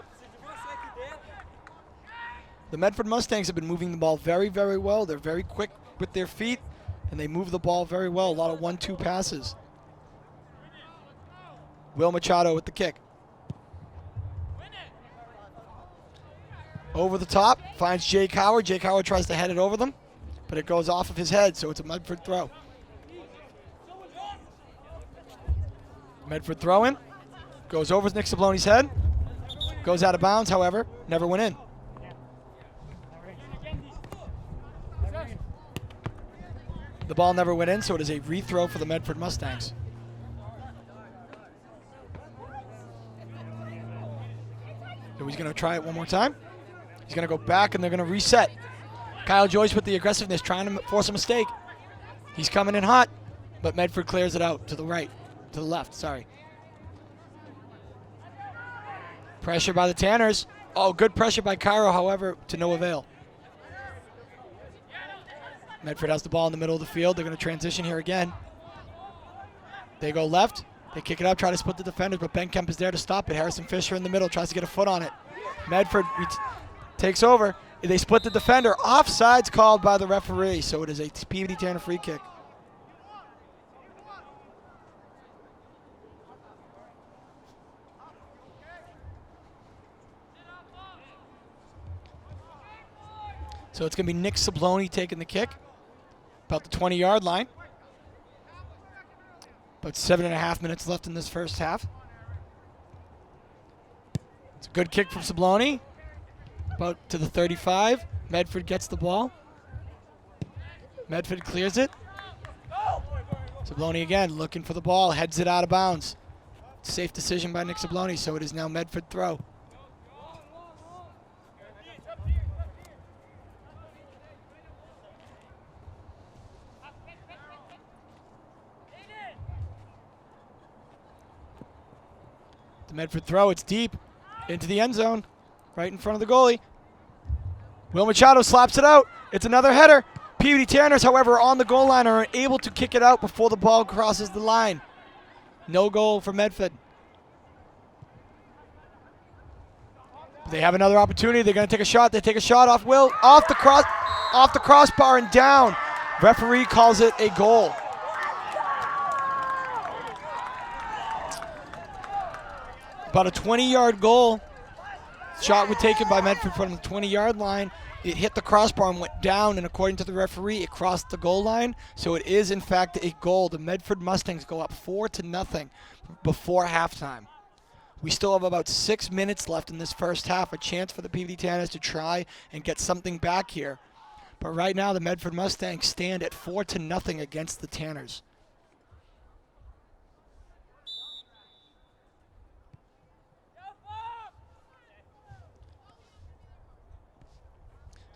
The Medford Mustangs have been moving the ball very, very well. They're very quick with their feet, and they move the ball very well. A lot of 1-2 passes. Will Machado with the kick. Over the top, finds Jake Howard. Jake Howard tries to head it over them, but it goes off of his head, so it's a Medford throw. Medford throw in. Goes over Nick Sabloni's head. Goes out of bounds, however, never went in. The ball never went in, so it is a rethrow for the Medford Mustangs. So he's going to try it one more time. He's going to go back, and they're going to reset. Kyle Joyce with the aggressiveness, trying to force a mistake. He's coming in hot, but Medford clears it out to the right. To the left, sorry. Pressure by the Tanners. Oh, good pressure by Cairo, however, to no avail. Medford has the ball in the middle of the field. They're going to transition here again. They go left. They kick it up, try to split the defenders, but Ben Kemp is there to stop it. Harrison Fisher in the middle tries to get a foot on it. Medford takes over. They split the defender. Offside's called by the referee, so it is a Peabody Tanner free kick. So it's going to be Nick Sabloni taking the kick. About the 20-yard line. About 7.5 minutes left in this first half. It's a good kick from Sabloni. About to the 35. Medford gets the ball. Medford clears it. Sabloni again looking for the ball. Heads it out of bounds. Safe decision by Nick Sabloni, so it is now Medford throw. Medford throw. It's deep into the end zone, right in front of the goalie. Will Machado slaps it out. It's another header. Peabody Tanners, however, on the goal line are able to kick it out before the ball crosses the line. No goal for Medford. They have another opportunity. They're going to take a shot. They take a shot off Will, off the crossbar and down. Referee calls it a goal. About a 20-yard goal. Shot was taken by Medford from the 20-yard line. It hit the crossbar and went down, and according to the referee, it crossed the goal line. So it is, in fact, a goal. The Medford Mustangs go up 4-0 before halftime. We still have about 6 minutes left in this first half, a chance for the Peabody Tanners to try and get something back here. But right now, the Medford Mustangs stand at 4-0 against the Tanners.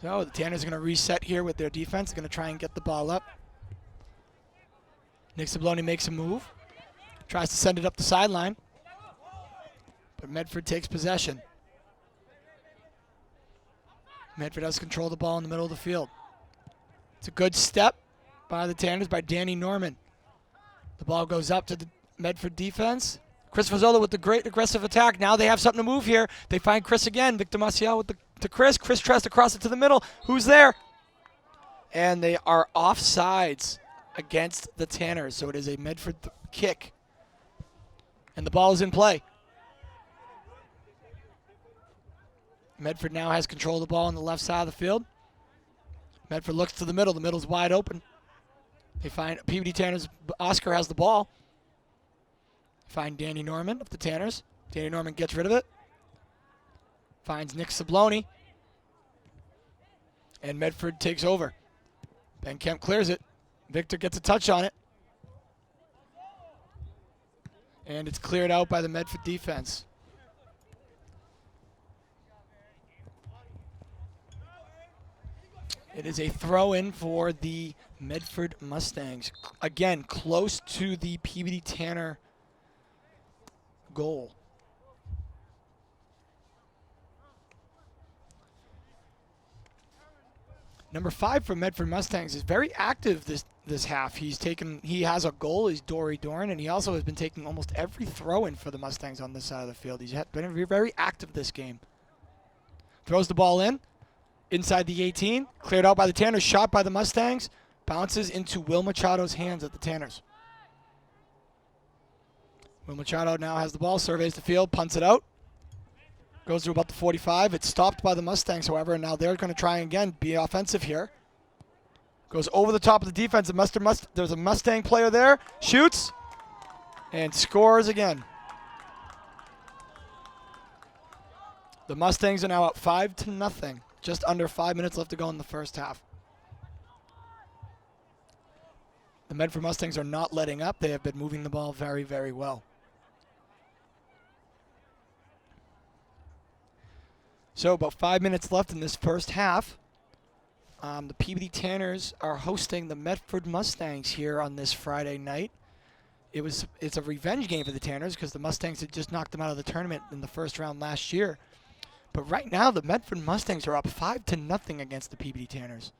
So the Tanners are going to reset here with their defense. They're going to try and get the ball up. Nick Sabloni makes a move. Tries to send it up the sideline. But Medford takes possession. Medford has control of the ball in the middle of the field. It's a good step by the Tanners, by Danny Norman. The ball goes up to the Medford defense. Chris Fazzola with the great aggressive attack. Now they have something to move here. They find Chris again. Victor Maciel with to Chris. Chris tries to cross it to the middle. Who's there? And they are offsides against the Tanners. So it is a Medford kick. And the ball is in play. Medford now has control of the ball on the left side of the field. Medford looks to the middle. The middle's wide open. They find Peabody Tanners. Oscar has the ball. Find Danny Norman of the Tanners. Danny Norman gets rid of it. Finds Nick Sabloni. And Medford takes over. Ben Kemp clears it. Victor gets a touch on it. And it's cleared out by the Medford defense. It is a throw-in for the Medford Mustangs. Again, close to the Peabody Tanner goal. Number 5 for Medford Mustangs is very active this half. He has a goal. He's Dory Dorn, and he also has been taking almost every throw-in for the Mustangs on this side of the field. He's been very active this game. Throws the ball in. Inside the 18, cleared out by the Tanners, shot by the Mustangs, bounces into Will Machado's hands at the Tanners. Will Machado now has the ball, surveys the field, punts it out. Goes to about the 45. It's stopped by the Mustangs, however, and now they're going to try again, be offensive here. Goes over the top of the defense. There's a Mustang player there, shoots, and scores again. The Mustangs are now up 5-0. Just under 5 minutes left to go in the first half. The Medford Mustangs are not letting up. They have been moving the ball very, very well. So about 5 minutes left in this first half. The Peabody Tanners are hosting the Medford Mustangs here on this Friday night. It's a revenge game for the Tanners because the Mustangs had just knocked them out of the tournament in the first round last year. But right now, the Medford Mustangs are up 5-0 against the Peabody Tanners.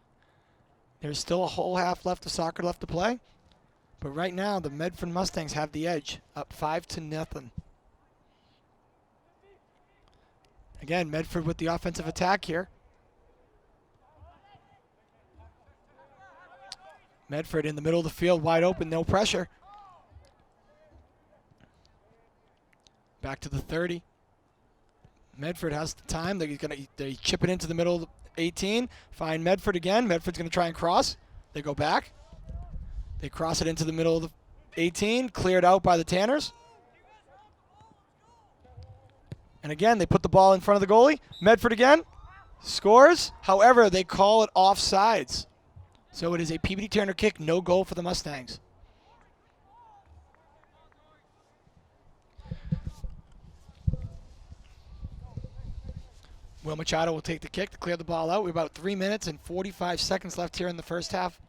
There's still a whole half left of soccer left to play. But right now, the Medford Mustangs have the edge, up 5-0. Again, Medford with the offensive attack here. Medford in the middle of the field, wide open, no pressure. Back to the 30. Medford has the time. They chip it into the middle of the 18. Find Medford again. Medford's going to try and cross. They go back. They cross it into the middle of the 18. Cleared out by the Tanners. And again, they put the ball in front of the goalie. Medford again. Scores. However, they call it offsides. So it is a Peabody Tanner kick. No goal for the Mustangs. Will Machado will take the kick to clear the ball out. We're about 3 minutes and 45 seconds left here in the first half.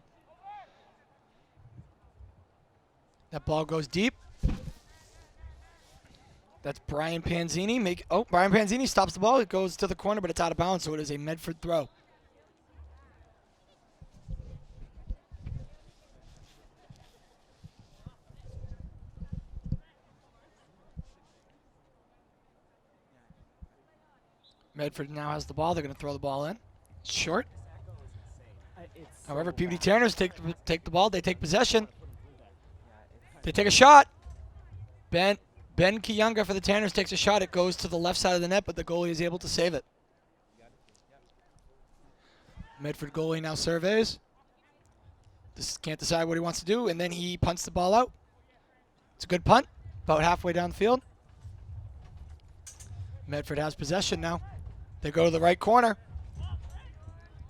That ball goes deep. That's Brian Panzini. Brian Panzini stops the ball. It goes to the corner, but it's out of bounds, so it is a Medford throw. Medford now has the ball. They're going to throw the ball in. It's short. However, PBD Tanners take the ball. They take possession. They take a shot. Ben Kiyunga for the Tanners takes a shot. It goes to the left side of the net, but the goalie is able to save it. Medford goalie now surveys. Can't decide what he wants to do, and then he punts the ball out. It's a good punt, about halfway down the field. Medford has possession now. They go to the right corner.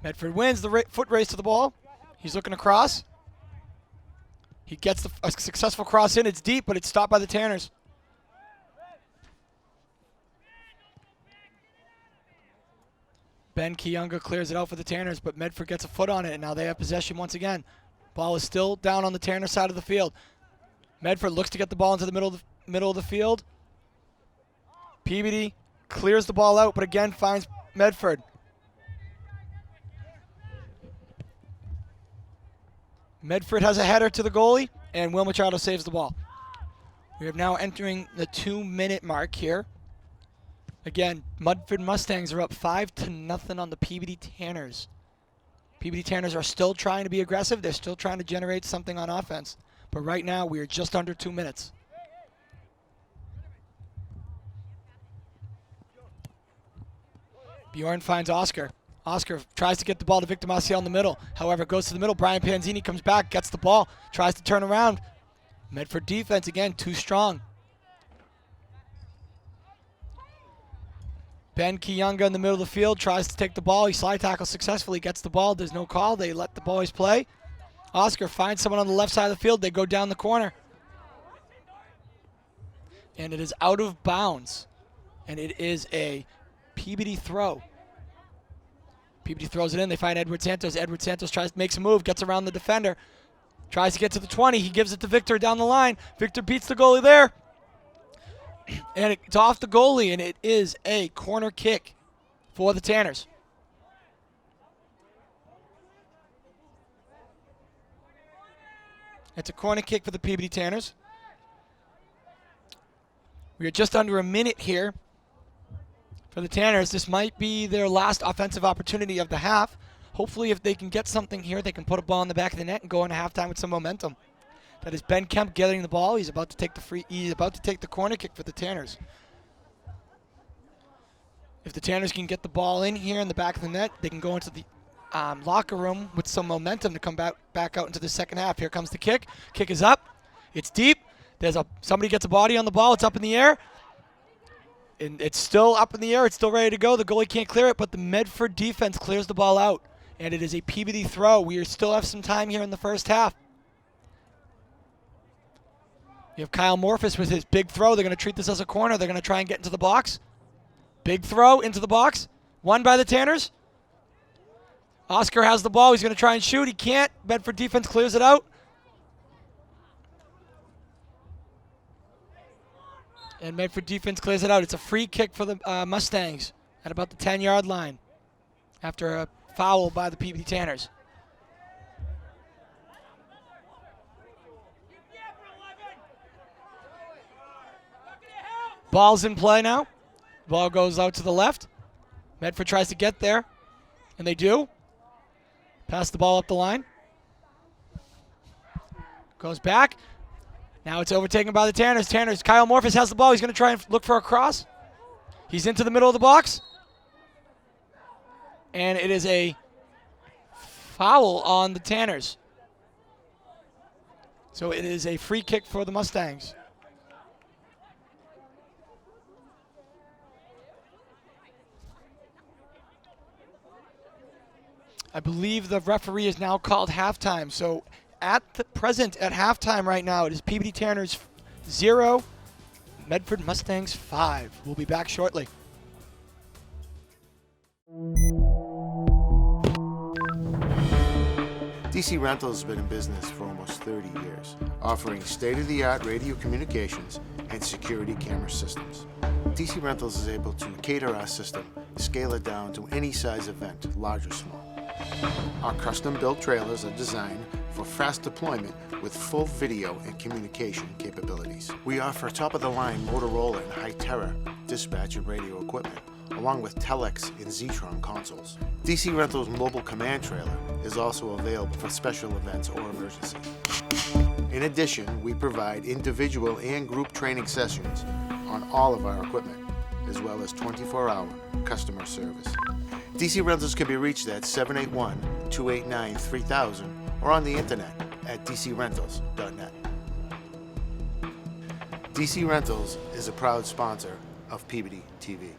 Medford wins the foot race to the ball. He's looking across. He gets a successful cross in. It's deep, but it's stopped by the Tanners. Ben Kiyunga clears it out for the Tanners, but Medford gets a foot on it, and now they have possession once again. Ball is still down on the Tanner side of the field. Medford looks to get the ball into the middle of the field. Peabody clears the ball out, but again finds Medford. Medford has a header to the goalie, and Will Machado saves the ball. We are now entering the 2-minute mark here. Again, Medford Mustangs are up 5-0 on the PBD Tanners. PBD Tanners are still trying to be aggressive. They're still trying to generate something on offense. But right now, we are just under 2 minutes. Bjorn finds Oscar. Oscar tries to get the ball to Victor Maciel in the middle. However, goes to the middle. Brian Panzini comes back, gets the ball, tries to turn around. Medford defense, again, too strong. Ben Kiyunga in the middle of the field tries to take the ball. He slide tackles successfully, gets the ball. There's no call. They let the boys play. Oscar finds someone on the left side of the field. They go down the corner. And it is out of bounds. And it is a PBD throw. PBD throws it in. They find Edward Santos. Edward Santos makes a move, gets around the defender. Tries to get to the 20. He gives it to Victor down the line. Victor beats the goalie there. And it's off the goalie, and it is a corner kick for the Tanners. It's a corner kick for the PBD Tanners. We are just under a minute here for the Tanners. This might be their last offensive opportunity of the half. Hopefully, if they can get something here, they can put a ball in the back of the net and go into halftime with some momentum. That is Ben Kemp getting the ball. He's about to take the corner kick for the Tanners. If the Tanners can get the ball in here in the back of the net, they can go into the locker room with some momentum to come back out into the second half. Here comes the kick. Kick is up. It's deep. Somebody gets a body on the ball. It's up in the air. And it's still up in the air. It's still ready to go. The goalie can't clear it, but the Medford defense clears the ball out. And it is a PBD throw. We still have some time here in the first half. You have Kyle Morphus with his big throw. They're going to treat this as a corner. They're going to try and get into the box. Big throw into the box. Won by the Tanners. Oscar has the ball. He's going to try and shoot. He can't. Medford defense clears it out. And Medford defense clears it out. It's a free kick for the Mustangs at about the 10-yard line after a foul by the PBD Tanners. Ball's in play now. Ball goes out to the left. Medford tries to get there, and they do. Pass the ball up the line. Goes back. Now it's overtaken by the Tanners. Kyle Morphus has the ball. He's going to try and look for a cross. He's into the middle of the box. And it is a foul on the Tanners. So it is a free kick for the Mustangs. I believe the referee is now called halftime. So at the present, at halftime right now, it is PBD Tanners 0, Medford Mustangs 5. We'll be back shortly. Do DC Rentals has been in business for almost 30 years, offering state-of-the-art radio communications and security camera systems. DC Rentals is able to cater our system, scale it down to any size event, large or small. Our custom-built trailers are designed for fast deployment with full video and communication capabilities. We offer top-of-the-line Motorola and Hytera dispatch and radio equipment, along with Telex and Zetron consoles. DC Rentals mobile command trailer is also available for special events or emergencies. In addition, we provide individual and group training sessions on all of our equipment, as well as 24-hour customer service. DC Rentals can be reached at 781-289-3000 or on the internet at dcrentals.net. DC Rentals is a proud sponsor of PBD TV.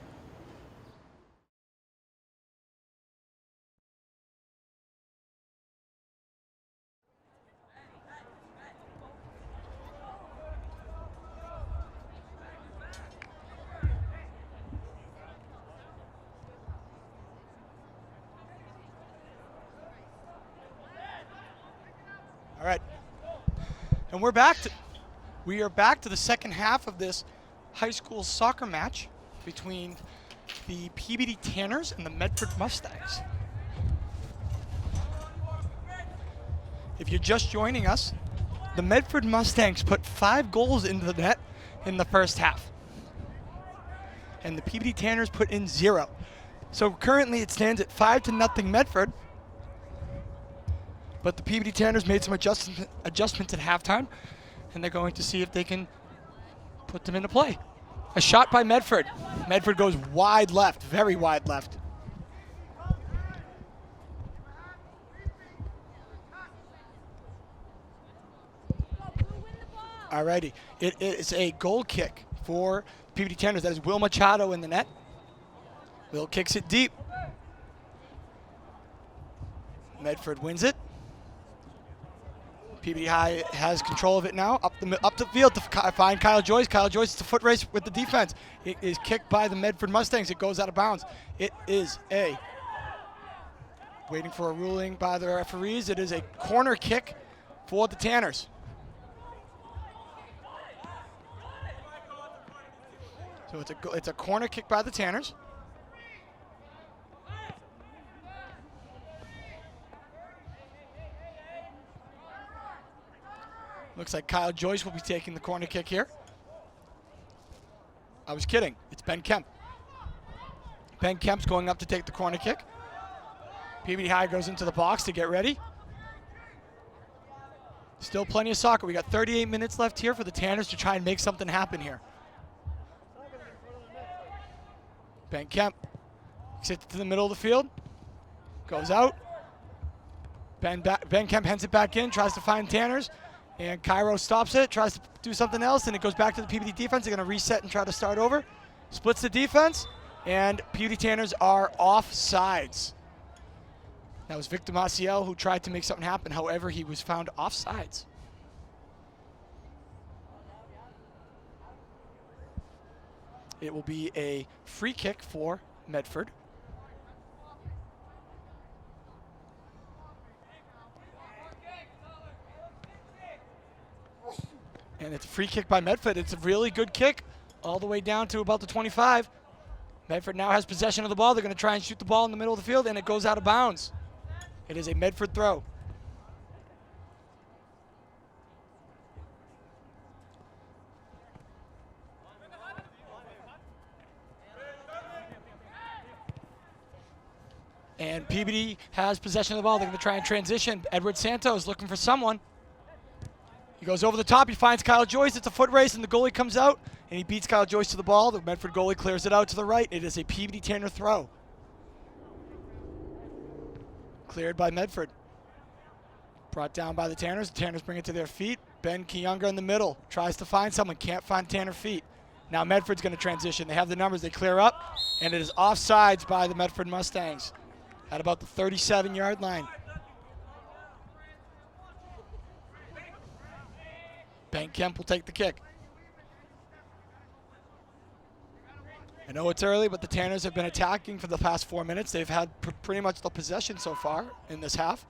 All right, and we are back to the second half of this high school soccer match between the PBD Tanners and the Medford Mustangs. If you're just joining us, the Medford Mustangs put 5 goals into the net in the first half, and the PBD Tanners put in 0. So currently it stands at 5-0 Medford. But the PBD Tanners made some adjustments at halftime, and they're going to see if they can put them into play. A shot by Medford. Medford goes wide left, very wide left. Alrighty, it is a goal kick for PBD Tanners. That is Will Machado in the net. Will kicks it deep. Medford wins it. PBD High has control of it now. Up the field to find Kyle Joyce. Kyle Joyce is a foot race with the defense. It is kicked by the Medford Mustangs. It goes out of bounds. It is waiting for a ruling by the referees. It is a corner kick for the Tanners. So it's a corner kick by the Tanners. Looks like Kyle Joyce will be taking the corner kick here. I was kidding. It's Ben Kemp. Ben Kemp's going up to take the corner kick. PBD High goes into the box to get ready. Still plenty of soccer. We got 38 minutes left here for the Tanners to try and make something happen here. Ben Kemp sits to the middle of the field. Goes out. Ben Kemp hands it back in, tries to find Tanners. And Cairo stops it, tries to do something else, and it goes back to the PBD defense. They're going to reset and try to start over. Splits the defense, and PBD Tanners are offsides. That was Victor Maciel who tried to make something happen. However, he was found offsides. It will be a free kick for Medford. And it's a free kick by Medford. It's a really good kick all the way down to about the 25. Medford now has possession of the ball. They're going to try and shoot the ball in the middle of the field, and it goes out of bounds. It is a Medford throw. And PBD has possession of the ball. They're going to try and transition. Edward Santos looking for someone. He goes over the top. He finds Kyle Joyce. It's a foot race, and the goalie comes out, and he beats Kyle Joyce to the ball. The Medford goalie clears it out to the right. It is a PBD Tanner throw. Cleared by Medford. Brought down by the Tanners. The Tanners bring it to their feet. Ben Kiyunga in the middle. Tries to find someone. Can't find Tanner feet. Now Medford's going to transition. They have the numbers. They clear up, and it is offsides by the Medford Mustangs at about the 37-yard line. Ben Kemp will take the kick. I know it's early, but the Tanners have been attacking for the past 4 minutes. They've had pretty much the possession so far in this half.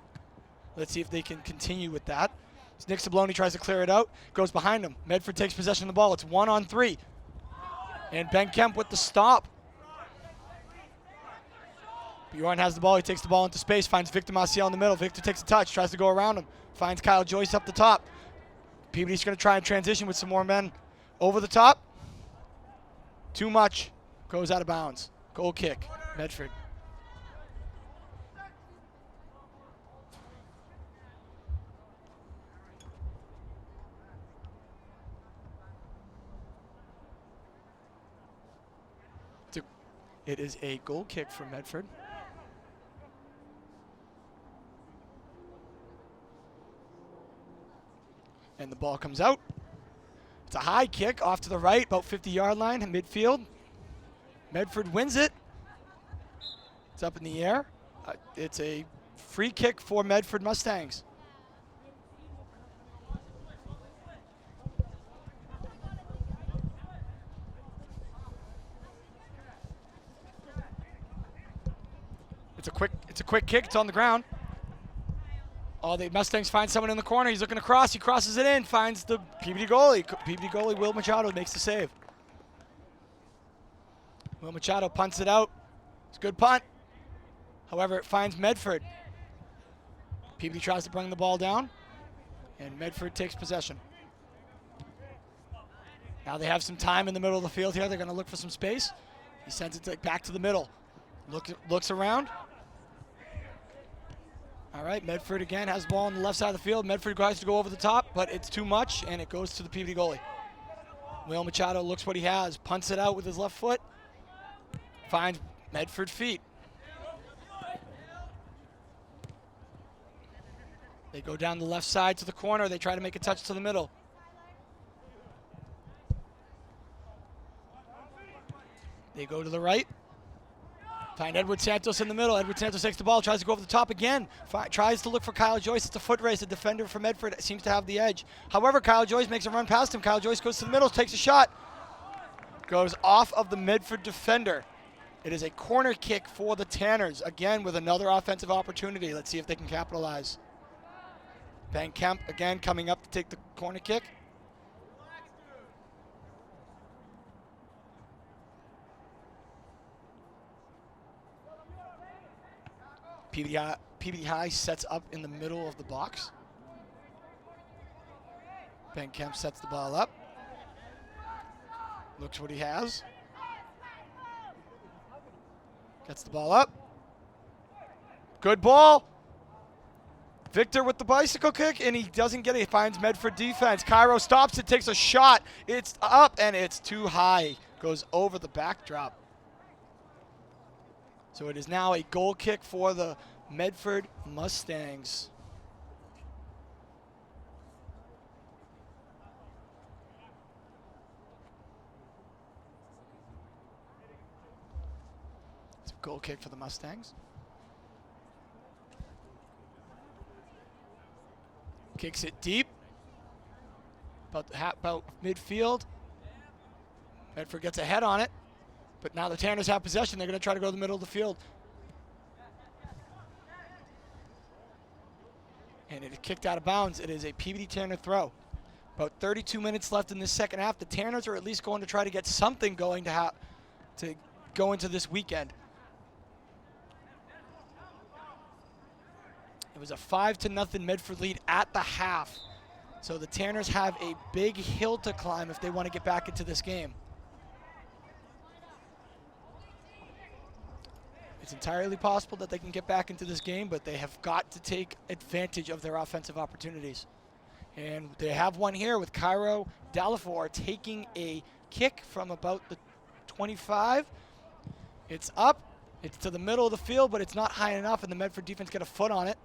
Let's see if they can continue with that. As Nick Sabloni tries to clear it out, goes behind him. Medford takes possession of the ball. It's 1-on-3. And Ben Kemp with the stop. Bjorn has the ball. He takes the ball into space, finds Victor Maciel in the middle. Victor takes a touch, tries to go around him. Finds Kyle Joyce up the top. Peabody's going to try and transition with some more men over the top. Too much. Goes out of bounds. Goal kick. Medford. It is a goal kick for Medford. And the ball comes out. It's a high kick off to the right, about 50-yard line in midfield. Medford wins it. It's up in the air. It's a free kick for Medford Mustangs. It's a quick kick. It's on the ground. Oh, the Mustangs find someone in the corner. He's looking across. He crosses it in. Finds the Peabody goalie. Peabody goalie Will Machado makes the save. Will Machado punts it out. It's a good punt. However, it finds Medford. Peabody tries to bring the ball down, and Medford takes possession. Now they have some time in the middle of the field here. They're going to look for some space. He sends it back to the middle. Looks around. All right, Medford again has the ball on the left side of the field. Medford tries to go over the top, but it's too much, and it goes to the Peabody goalie. Will Machado looks what he has, punts it out with his left foot, finds Medford feet. They go down the left side to the corner. They try to make a touch to the middle. They go to the right. Find Edward Santos in the middle. Edward Santos takes the ball, tries to go over the top again. Tries to look for Kyle Joyce. It's a foot race. The defender for Medford seems to have the edge. However, Kyle Joyce makes a run past him. Kyle Joyce goes to the middle, takes a shot. Goes off of the Medford defender. It is a corner kick for the Tanners, again with another offensive opportunity. Let's see if they can capitalize. Ben Kemp again coming up to take the corner kick. Peabody High sets up in the middle of the box. Ben Kemp sets the ball up. Looks what he has. Gets the ball up. Good ball. Victor with the bicycle kick, and he doesn't get it. He finds Medford defense. Cairo stops it, takes a shot. It's up, and it's too high. Goes over the backdrop. So it is now a goal kick for the Medford Mustangs. It's a goal kick for the Mustangs. Kicks it deep. About midfield. Medford gets a head on it. But now the Tanners have possession. They're going to try to go to the middle of the field. And it is kicked out of bounds. It is a Peabody Tanner throw. About 32 minutes left in this second half. The Tanners are at least going to try to get something going to go into this weekend. It was a 5-0 Medford lead at the half. So the Tanners have a big hill to climb if they want to get back into this game. It's entirely possible that they can get back into this game, but they have got to take advantage of their offensive opportunities. And they have one here with Cairo Dalafor taking a kick from about the 25. It's up. It's to the middle of the field, but it's not high enough, and the Medford defense get a foot on it.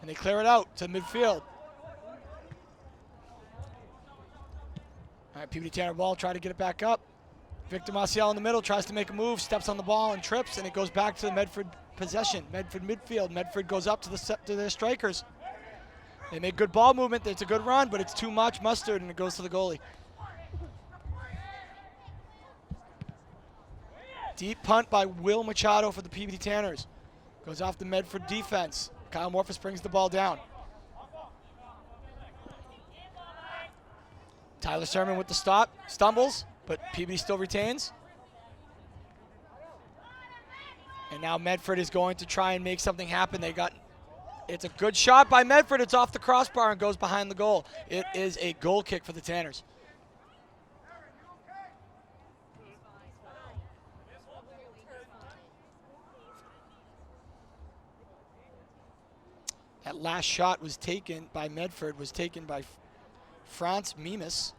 And they clear it out to midfield. All right, Peabody Tanner ball, try to get it back up. Victor Maciel in the middle, tries to make a move, steps on the ball and trips, and it goes back to the Medford possession. Medford midfield. Medford goes up to their strikers. They make good ball movement. It's a good run, but it's too much mustard, and it goes to the goalie. Deep punt by Will Machado for the Peabody Tanners. Goes off the Medford defense. Kyle Morphus brings the ball down. Tyler Sermon with the stop, stumbles, but Peabody still retains. And now Medford is going to try and make something happen. It's a good shot by Medford. It's off the crossbar and goes behind the goal. It is a goal kick for the Tanners. That last shot was taken by Medford, was taken by Franz Mimas.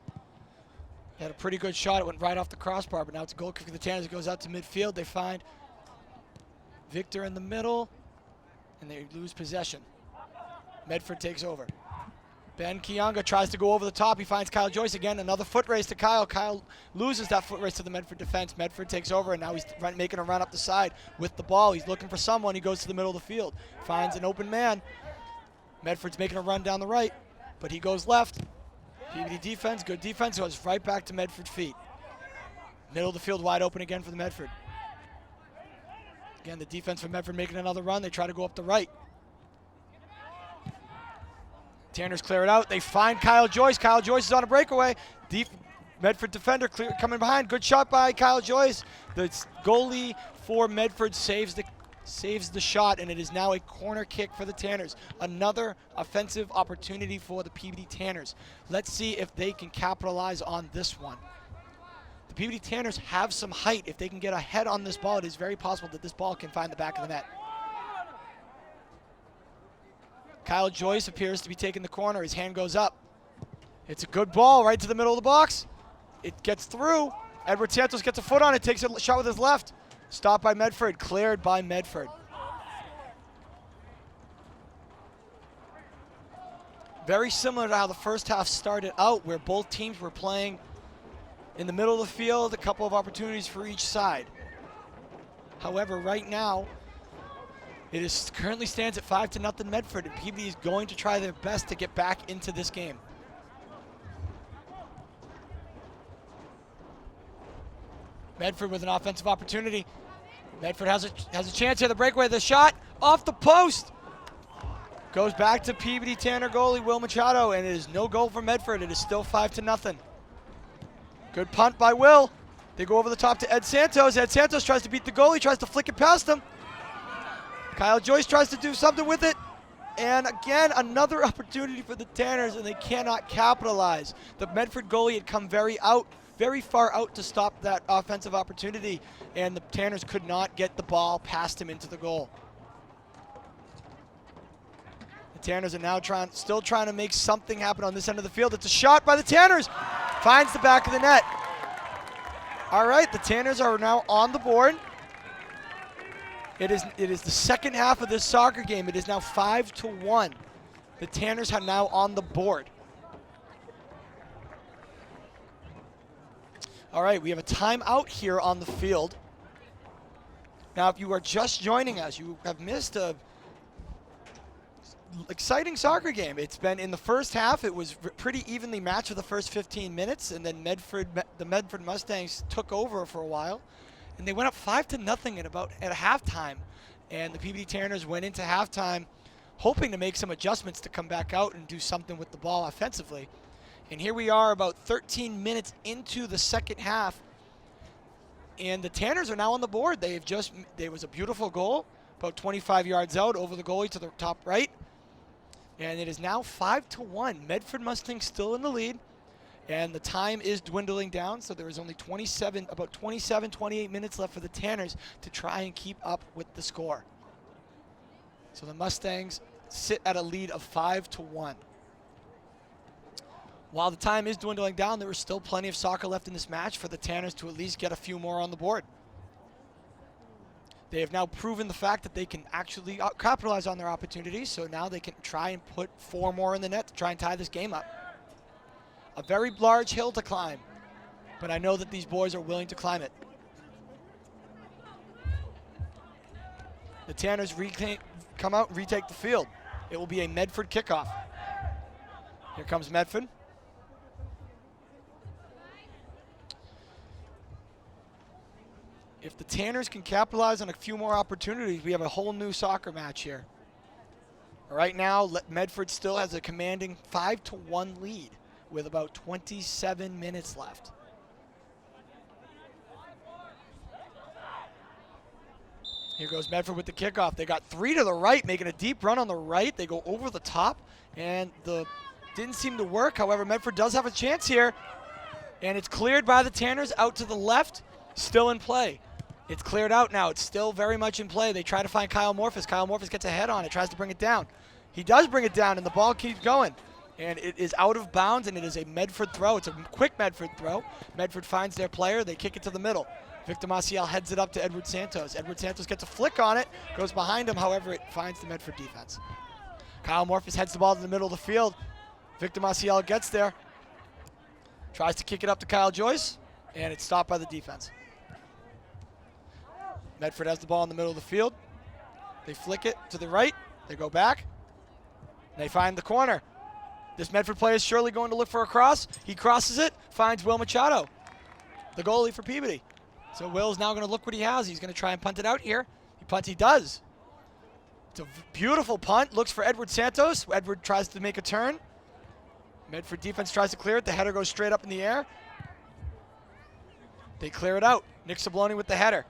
He had a pretty good shot. It went right off the crossbar, but now it's a goal kick for the Tanners. It goes out to midfield. They find Victor in the middle, and they lose possession. Medford takes over. Ben Kianga tries to go over the top. He finds Kyle Joyce again. Another foot race to Kyle. Kyle loses that foot race to the Medford defense. Medford takes over, and now he's making a run up the side with the ball. He's looking for someone. He goes to the middle of the field. Finds an open man. Medford's making a run down the right, but he goes left. Peabody defense, good defense, goes right back to Medford feet. Middle of the field wide open again for the Medford. Again, the defense for Medford making another run. They try to go up the right. Tanners clear it out. They find Kyle Joyce. Kyle Joyce is on a breakaway. Medford defender coming behind. Good shot by Kyle Joyce. The goalie for Medford saves the shot, and it is now a corner kick for the Tanners. Another offensive opportunity for the Peabody Tanners. Let's see if they can capitalize on this one. The Peabody Tanners have some height. If they can get ahead on this ball, it is very possible that this ball can find the back of the net. Kyle Joyce appears to be taking the corner. His hand goes up. It's a good ball right to the middle of the box. It gets through. Edward Santos gets a foot on it, takes a shot with his left. Stopped by Medford, cleared by Medford. Very similar to how the first half started out, where both teams were playing in the middle of the field, a couple of opportunities for each side. However, right now, it currently stands at 5-0 Medford, and Peabody is going to try their best to get back into this game. Medford with an offensive opportunity. Medford has a chance here. The breakaway, the shot off the post. Goes back to Peabody Tanner goalie Will Machado, and it is no goal for Medford. It is still 5-0. Good punt by Will. They go over the top to Ed Santos. Ed Santos tries to beat the goalie, tries to flick it past him. Kyle Joyce tries to do something with it. And again, another opportunity for the Tanners, and they cannot capitalize. The Medford goalie had come very far out to stop that offensive opportunity, and the Tanners could not get the ball past him into the goal. The Tanners are now still trying to make something happen on this end of the field. It's a shot by the Tanners. Finds the back of the net. All right, the Tanners are now on the board. It is the second half of this soccer game. It is now 5-1. The Tanners are now on the board. All right, we have a timeout here on the field. Now, if you are just joining us, you have missed a exciting soccer game. It's been in the first half. It was pretty evenly matched for the first 15 minutes, and then the Medford Mustangs took over for a while, and they went up 5-0 at halftime. And the Peabody Tanners went into halftime hoping to make some adjustments to come back out and do something with the ball offensively. And here we are about 13 minutes into the second half, and the Tanners are now on the board. There was a beautiful goal about 25 yards out over the goalie to the top right. And it is now 5-1. Medford Mustangs still in the lead, and the time is dwindling down, so there is only 28 minutes left for the Tanners to try and keep up with the score. So the Mustangs sit at a lead of 5-1. While the time is dwindling down, there is still plenty of soccer left in this match for the Tanners to at least get a few more on the board. They have now proven the fact that they can actually capitalize on their opportunities, so now they can try and put 4 more in the net to try and tie this game up. A very large hill to climb, but I know that these boys are willing to climb it. The Tanners come out and retake the field. It will be a Medford kickoff. Here comes Medford. If the Tanners can capitalize on a few more opportunities, we have a whole new soccer match here. Right now, Medford still has a commanding 5-1 lead with about 27 minutes left. Here goes Medford with the kickoff. They got 3 to the right, making a deep run on the right. They go over the top, and didn't seem to work. However, Medford does have a chance here, and it's cleared by the Tanners out to the left, still in play. It's cleared out now. It's still very much in play. They try to find Kyle Morphus. Kyle Morphus gets a head on it, tries to bring it down. He does bring it down, and the ball keeps going. And it is out of bounds, and it is a Medford throw. It's a quick Medford throw. Medford finds their player. They kick it to the middle. Victor Maciel heads it up to Edward Santos. Edward Santos gets a flick on it, goes behind him. However, it finds the Medford defense. Kyle Morphus heads the ball to the middle of the field. Victor Maciel gets there. Tries to kick it up to Kyle Joyce, and it's stopped by the defense. Medford has the ball in the middle of the field. They flick it to the right. They go back. They find the corner. This Medford player is surely going to look for a cross. He crosses it, finds Will Machado, the goalie for Peabody. So Will's now going to look what he has. He's going to try and punt it out here. He punts, he does. It's a beautiful punt. Looks for Edward Santos. Edward tries to make a turn. Medford defense tries to clear it. The header goes straight up in the air. They clear it out. Nick Sabloni with the header.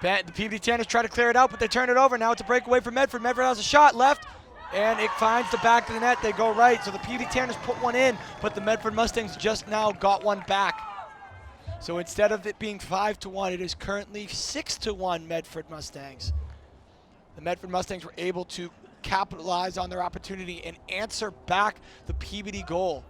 The Peabody Tanners try to clear it out, but they turn it over. Now it's a breakaway for Medford. Medford has a shot left, and it finds the back of the net. They go right. So the Peabody Tanners put one in, but the Medford Mustangs just now got one back. So instead of it being 5-1, it is currently 6-1 Medford Mustangs. The Medford Mustangs were able to capitalize on their opportunity and answer back the Peabody goal.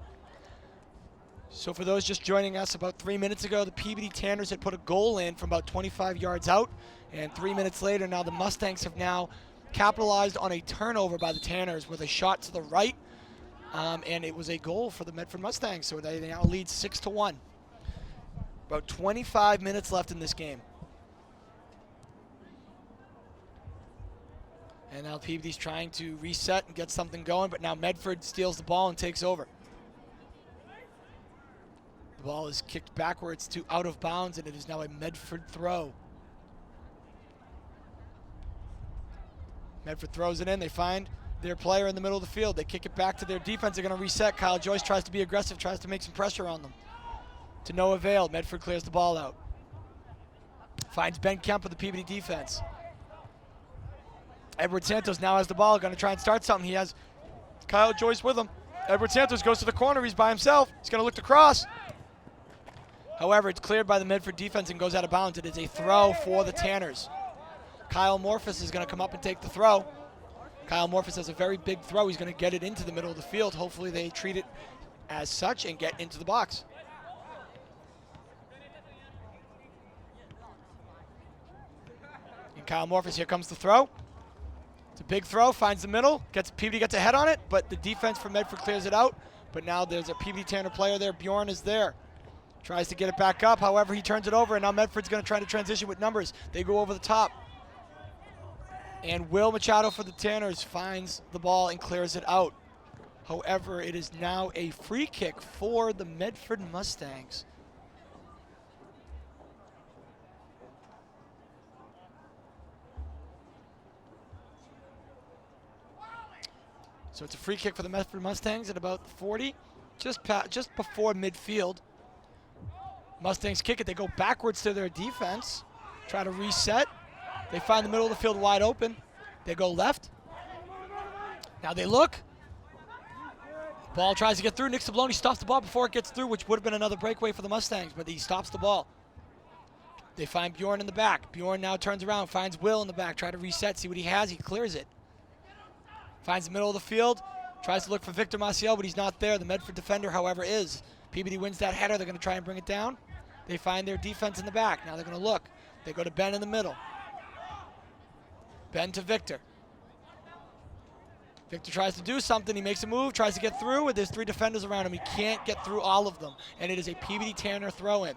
So for those just joining us, about 3 minutes ago, the Peabody Tanners had put a goal in from about 25 yards out, and 3 minutes later, now the Mustangs have now capitalized on a turnover by the Tanners with a shot to the right, and it was a goal for the Medford Mustangs, so they now lead 6-1. About 25 minutes left in this game. And now Peabody's trying to reset and get something going, but now Medford steals the ball and takes over. The ball is kicked backwards to out of bounds, and it is now a Medford throw. Medford throws it in. They find their player in the middle of the field. They kick it back to their defense. They're going to reset. Kyle Joyce tries to be aggressive, tries to make some pressure on them. To no avail. Medford clears the ball out. Finds Ben Kemp of the Peabody defense. Edward Santos now has the ball, going to try and start something. He has Kyle Joyce with him. Edward Santos goes to the corner. He's by himself. He's going to look to cross. However, it's cleared by the Medford defense and goes out of bounds. It is a throw for the Tanners. Kyle Morphus is going to come up and take the throw. Kyle Morphus has a very big throw. He's going to get it into the middle of the field. Hopefully they treat it as such and get into the box. And Kyle Morphus, here comes the throw. It's a big throw, finds the middle, Peabody gets a head on it, but the defense for Medford clears it out. But now there's a Peabody Tanner player there. Bjorn is there. Tries to get it back up, however, he turns it over, and now Medford's going to try to transition with numbers. They go over the top. And Will Machado for the Tanners finds the ball and clears it out. However, it is now a free kick for the Medford Mustangs. So it's a free kick for the Medford Mustangs at about 40, just before midfield. Mustangs kick it. They go backwards to their defense, try to reset. They find the middle of the field wide open. They go left. Now they look. Ball tries to get through. Nick Sabloni stops the ball before it gets through, which would have been another breakaway for the Mustangs, but he stops the ball. They find Bjorn in the back. Bjorn now turns around, finds Will in the back, try to reset, see what he has. He clears it. Finds the middle of the field, tries to look for Victor Maciel, but he's not there. The Medford defender, however, is. Peabody wins that header. They're going to try and bring it down. They find their defense in the back. Now they're going to look. They go to Ben in the middle. Ben to Victor. Victor tries to do something. He makes a move, tries to get through, and there's 3 defenders around him. He can't get through all of them, and it is a Peabody Tanner throw-in.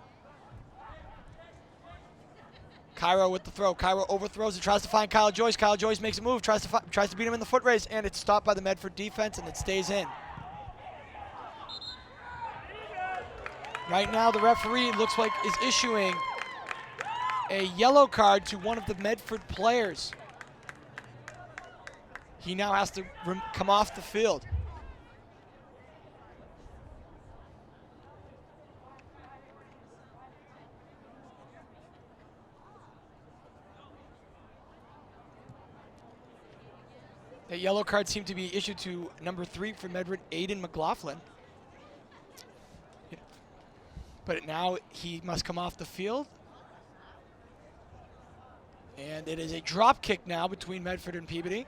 Cairo with the throw. Cairo overthrows it, tries to find Kyle Joyce. Kyle Joyce makes a move, tries to beat him in the foot race, and it's stopped by the Medford defense, and it stays in. Right now, the referee looks like is issuing a yellow card to one of the Medford players. He now has to come off the field. A yellow card seemed to be issued to number 3 for Medford, Aiden McLaughlin. But now he must come off the field. And it is a drop kick now between Medford and Peabody.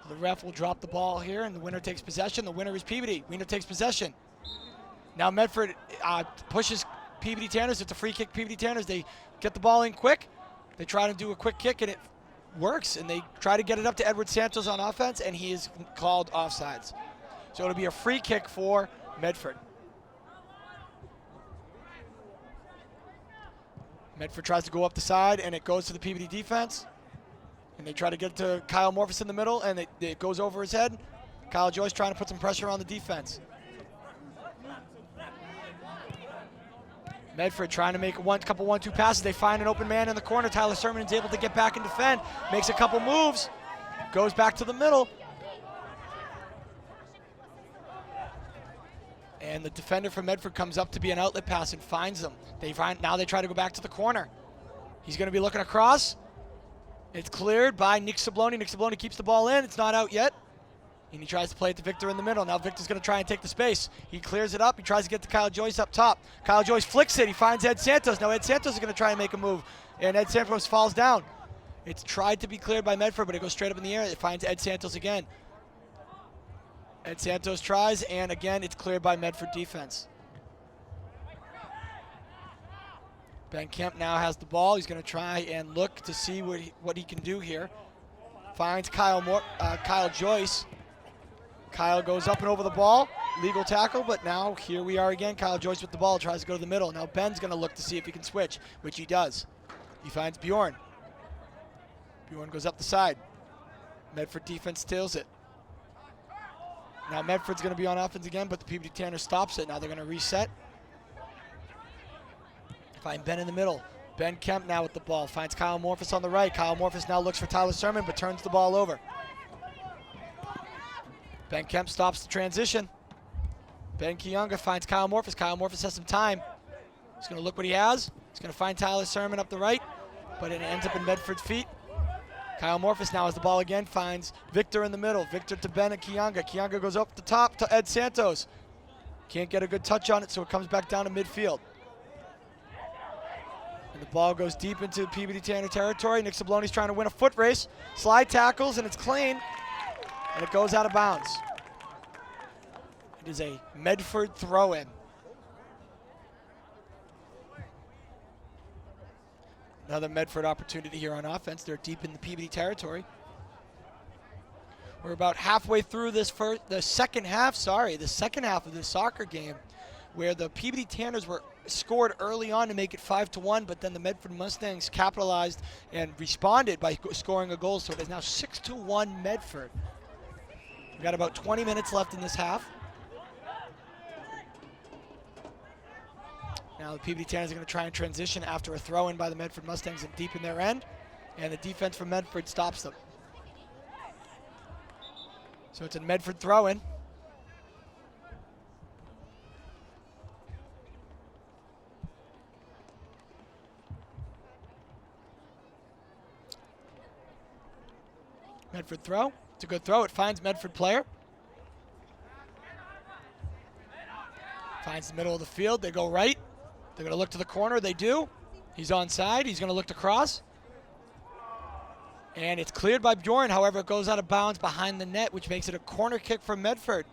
The ref will drop the ball here, and the winner takes possession. The winner is Peabody. Winner takes possession. Now Medford pushes Peabody Tanners. It's a free kick, Peabody Tanners. They get the ball in quick. They try to do a quick kick, and it works. And they try to get it up to Edward Santos on offense, and he is called offsides. So it'll be a free kick for Medford. Medford tries to go up the side, and it goes to the Peabody defense. And they try to get to Kyle Morphus in the middle, and it goes over his head. Kyle Joyce trying to put some pressure on the defense. Medford trying to make a couple 1-2 passes. They find an open man in the corner. Tyler Sermon is able to get back and defend. Makes a couple moves. Goes back to the middle. And the defender from Medford comes up to be an outlet pass and finds them. Now they try to go back to the corner. He's going to be looking across. It's cleared by Nick Sabloni. Nick Sabloni keeps the ball in. It's not out yet. And he tries to play it to Victor in the middle. Now Victor's going to try and take the space. He clears it up. He tries to get to Kyle Joyce up top. Kyle Joyce flicks it. He finds Ed Santos. Now Ed Santos is going to try and make a move. And Ed Santos falls down. It's tried to be cleared by Medford, but it goes straight up in the air. It finds Ed Santos again. Ed Santos tries, and again, it's cleared by Medford defense. Ben Kemp now has the ball. He's going to try and look to see what he can do here. Finds Kyle Joyce. Kyle goes up and over the ball. Legal tackle, but now here we are again. Kyle Joyce with the ball, tries to go to the middle. Now Ben's going to look to see if he can switch, which he does. He finds Bjorn. Bjorn goes up the side. Medford defense steals it. Now Medford's going to be on offense again, but the Peabody Tanner stops it. Now they're going to reset. Find Ben in the middle. Ben Kemp now with the ball. Finds Kyle Morphus on the right. Kyle Morphus now looks for Tyler Sermon, but turns the ball over. Ben Kemp stops the transition. Ben Kiyunga finds Kyle Morphus. Kyle Morphus has some time. He's going to look what he has. He's going to find Tyler Sermon up the right, but it ends up in Medford's feet. Kyle Morphus now has the ball again, finds Victor in the middle. Victor to Ben and Kiyunga. Kiyunga goes up the top to Ed Santos. Can't get a good touch on it, so it comes back down to midfield. And the ball goes deep into Peabody Tanner territory. Nick Sabloni's trying to win a foot race. Slide tackles, and it's clean. And it goes out of bounds. It is a Medford throw-in. Another Medford opportunity here on offense. They're deep in the Peabody territory. We're about halfway through the second half of this soccer game, where the Peabody Tanners were scored early on to make it 5-1, but then the Medford Mustangs capitalized and responded by scoring a goal, so it is now 6-1 Medford. We've got about 20 minutes left in this half. Now the Peabody Tanners are going to try and transition after a throw-in by the Medford Mustangs and deep in their end, and the defense from Medford stops them. So it's a Medford throw-in. Medford throw. It's a good throw. It finds Medford player. Finds the middle of the field. They go right. They're going to look to the corner. They do. He's onside. He's going to look to cross. And it's cleared by Bjorn. However, it goes out of bounds behind the net, which makes it a corner kick for Medford.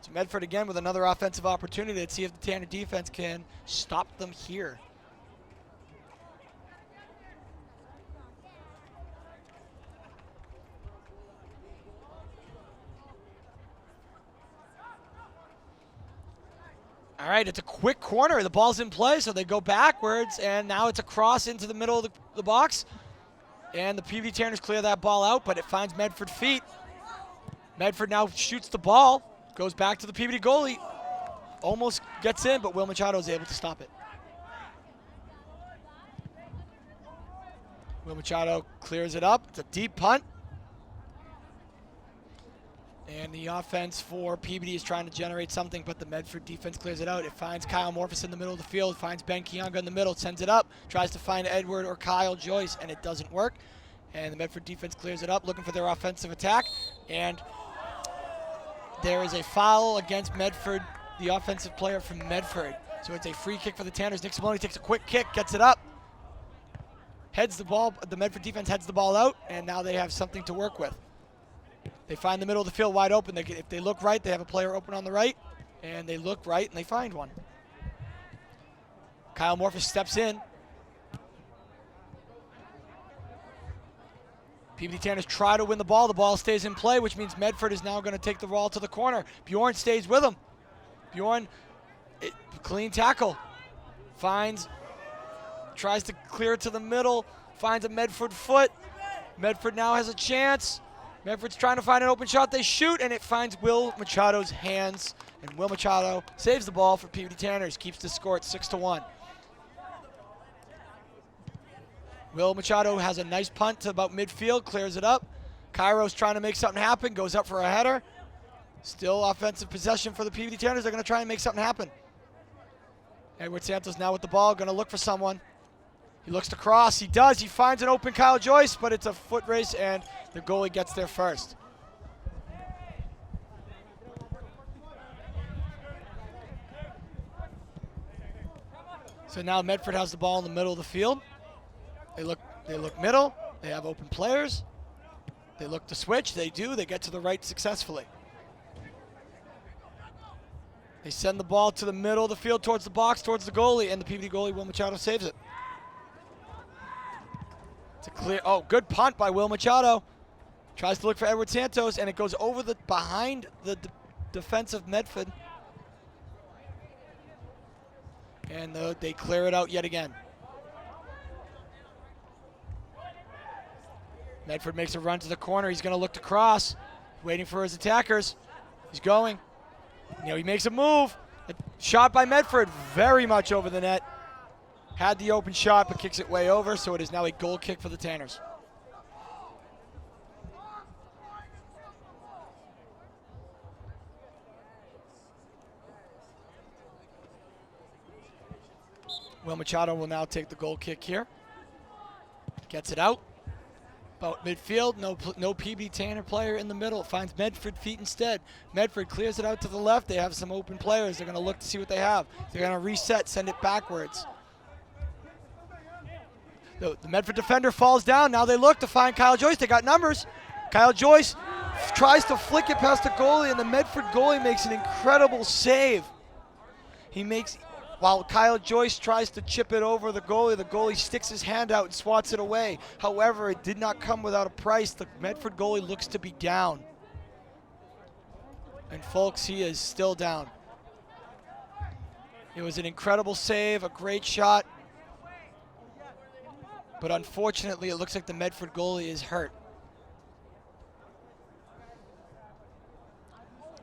So Medford again with another offensive opportunity. Let's see if the Tanner defense can stop them here. All right, it's a quick corner. The ball's in play, so they go backwards, and now it's a cross into the middle of the box. And the Peabody Tanners clear that ball out, but it finds Medford feet. Medford now shoots the ball, goes back to the Peabody goalie. Almost gets in, but Will Machado is able to stop it. Will Machado clears it up. It's a deep punt. And the offense for PBD is trying to generate something, but the Medford defense clears it out. It finds Kyle Morphus in the middle of the field, finds Ben Kionga in the middle, sends it up, tries to find Edward or Kyle Joyce, and it doesn't work. And the Medford defense clears it up, looking for their offensive attack. And there is a foul against Medford, the offensive player from Medford. So it's a free kick for the Tanners. Nick Simone takes a quick kick, gets it up, heads the ball. The Medford defense heads the ball out, and now they have something to work with. They find the middle of the field wide open. If they look right, they have a player open on the right, and they look right, and they find one. Kyle Morphus steps in. PBD Tanners try to win the ball. The ball stays in play, which means Medford is now going to take the ball to the corner. Bjorn stays with him. Bjorn, clean tackle. Tries to clear it to the middle, finds a Medford foot. Medford now has a chance. Medford's trying to find an open shot. They shoot, and it finds Will Machado's hands. And Will Machado saves the ball for PBD Tanners, keeps the score at 6-1. Will Machado has a nice punt to about midfield, clears it up. Cairo's trying to make something happen, goes up for a header. Still offensive possession for the PBD Tanners. They're going to try and make something happen. Edward Santos now with the ball, going to look for someone. He looks to cross. He does. He finds an open Kyle Joyce, but it's a foot race, and the goalie gets there first. So now Medford has the ball in the middle of the field. They look middle. They have open players. They look to switch. They do. They get to the right successfully. They send the ball to the middle of the field towards the box, towards the goalie, and the PBD goalie, Will Machado, saves it. It's a clear, good punt by Will Machado. Tries to look for Edward Santos, and it goes over behind the defensive Medford. And they clear it out yet again. Medford makes a run to the corner. He's going to look to cross, waiting for his attackers. He's going. He makes a move. A shot by Medford, very much over the net. Had the open shot, but kicks it way over, so it is now a goal kick for the Tanners. Will Machado will now take the goal kick here. Gets it out. About midfield, no PBD Tanner player in the middle. Finds Medford feet instead. Medford clears it out to the left. They have some open players. They're going to look to see what they have. They're going to reset, send it backwards. The Medford defender falls down. Now they look to find Kyle Joyce. They got numbers. Kyle Joyce tries to flick it past the goalie, and the Medford goalie makes an incredible save. While Kyle Joyce tries to chip it over the goalie sticks his hand out and swats it away. However, it did not come without a price. The Medford goalie looks to be down. And folks, he is still down. It was an incredible save, a great shot. But unfortunately, it looks like the Medford goalie is hurt.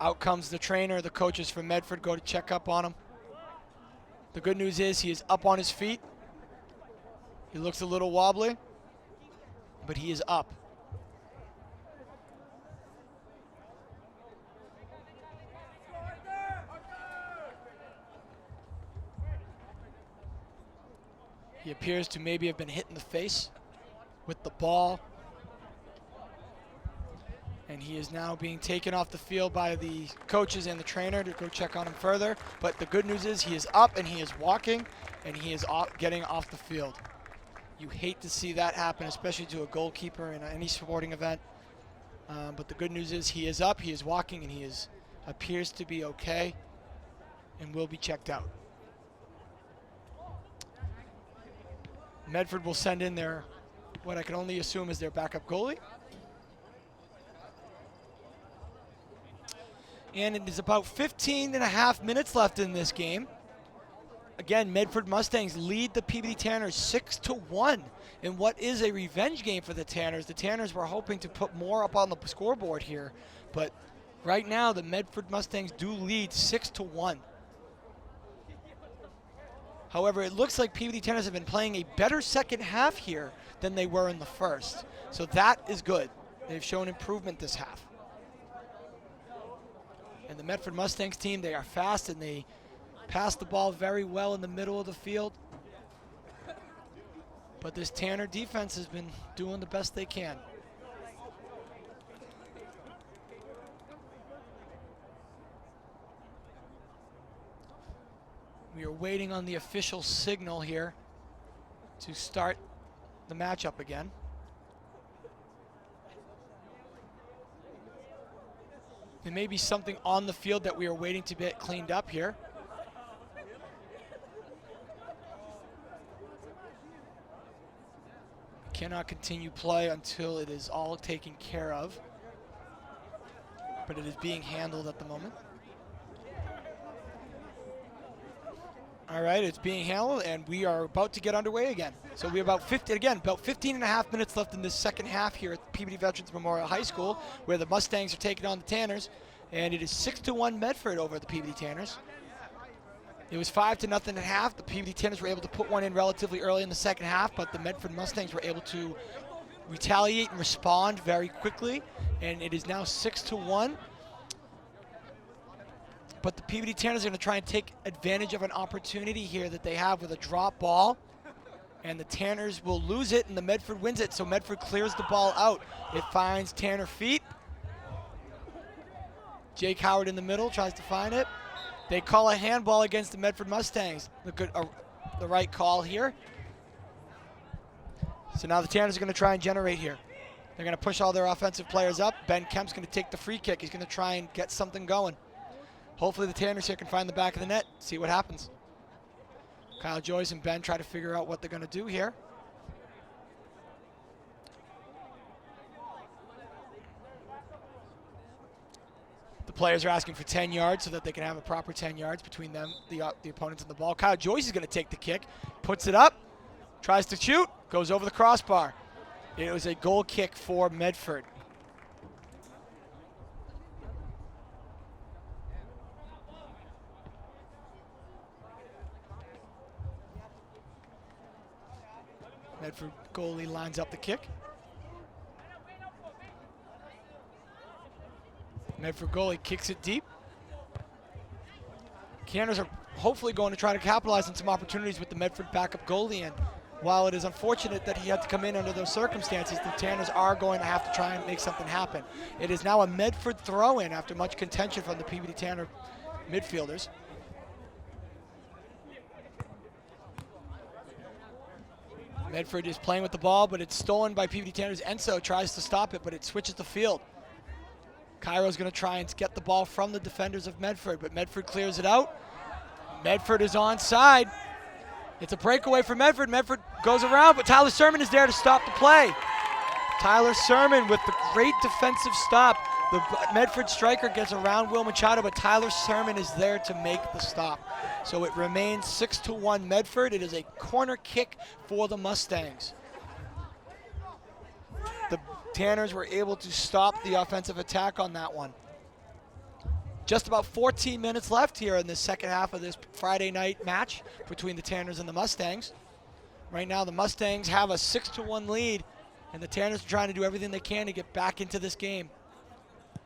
Out comes the trainer. The coaches from Medford go to check up on him. The good news is he is up on his feet. He looks a little wobbly, but he is up. He appears to maybe have been hit in the face with the ball. And he is now being taken off the field by the coaches and the trainer to go check on him further. But the good news is he is up and he is walking and he is getting off the field. You hate to see that happen, especially to a goalkeeper in any sporting event. But the good news is he is up, he is walking, and he appears to be okay and will be checked out. Medford will send in what I can only assume is their backup goalie. And it is about 15.5 minutes left in this game. Again, Medford Mustangs lead the PBD Tanners 6-1 in what is a revenge game for the Tanners. The Tanners were hoping to put more up on the scoreboard here, but right now the Medford Mustangs do lead 6-1. However, it looks like PBD Tanners have been playing a better second half here than they were in the first. So that is good. They've shown improvement this half. And the Medford Mustangs team, they are fast and they pass the ball very well in the middle of the field. But this Tanner defense has been doing the best they can. We are waiting on the official signal here to start the matchup again. There may be something on the field that we are waiting to get cleaned up here. Cannot continue play until it is all taken care of, but it is being handled at the moment. All right, it's being handled, and we are about to get underway again. So we have about 15 and a half minutes left in this second half here at Peabody Veterans Memorial High School, where the Mustangs are taking on the Tanners, and it is 6-1 Medford over the Peabody Tanners. It was 5-0 at half. The Peabody Tanners were able to put one in relatively early in the second half, but the Medford Mustangs were able to retaliate and respond very quickly, and it is now 6-1. But the Peabody Tanners are going to try and take advantage of an opportunity here that they have with a drop ball. And the Tanners will lose it, and the Medford wins it. So Medford clears the ball out. It finds Tanner feet. Jake Howard in the middle tries to find it. They call a handball against the Medford Mustangs. The right call here. So now the Tanners are going to try and generate here. They're going to push all their offensive players up. Ben Kemp's going to take the free kick. He's going to try and get something going. Hopefully the Tanners here can find the back of the net, see what happens. Kyle Joyce and Ben try to figure out what they're going to do here. The players are asking for 10 yards so that they can have a proper 10 yards between them, the opponents, and the ball. Kyle Joyce is going to take the kick, puts it up, tries to shoot, goes over the crossbar. It was a goal kick for Medford. Medford goalie lines up the kick. Medford goalie kicks it deep. Tanners are hopefully going to try to capitalize on some opportunities with the Medford backup goalie. And while it is unfortunate that he had to come in under those circumstances, the Tanners are going to have to try and make something happen. It is now a Medford throw-in after much contention from the Peabody Tanner midfielders. Medford is playing with the ball, but it's stolen by Peabody Tanners. Enzo tries to stop it, but it switches the field. Cairo's going to try and get the ball from the defenders of Medford, but Medford clears it out. Medford is onside. It's a breakaway for Medford. Medford goes around, but Tyler Sermon is there to stop the play. Tyler Sermon with the great defensive stop. The Medford striker gets around Will Machado, but Tyler Sermon is there to make the stop. So it remains 6-1 Medford. It is a corner kick for the Mustangs. The Tanners were able to stop the offensive attack on that one. Just about 14 minutes left here in the second half of this Friday night match between the Tanners and the Mustangs. Right now the Mustangs have a 6-1 lead, and the Tanners are trying to do everything they can to get back into this game.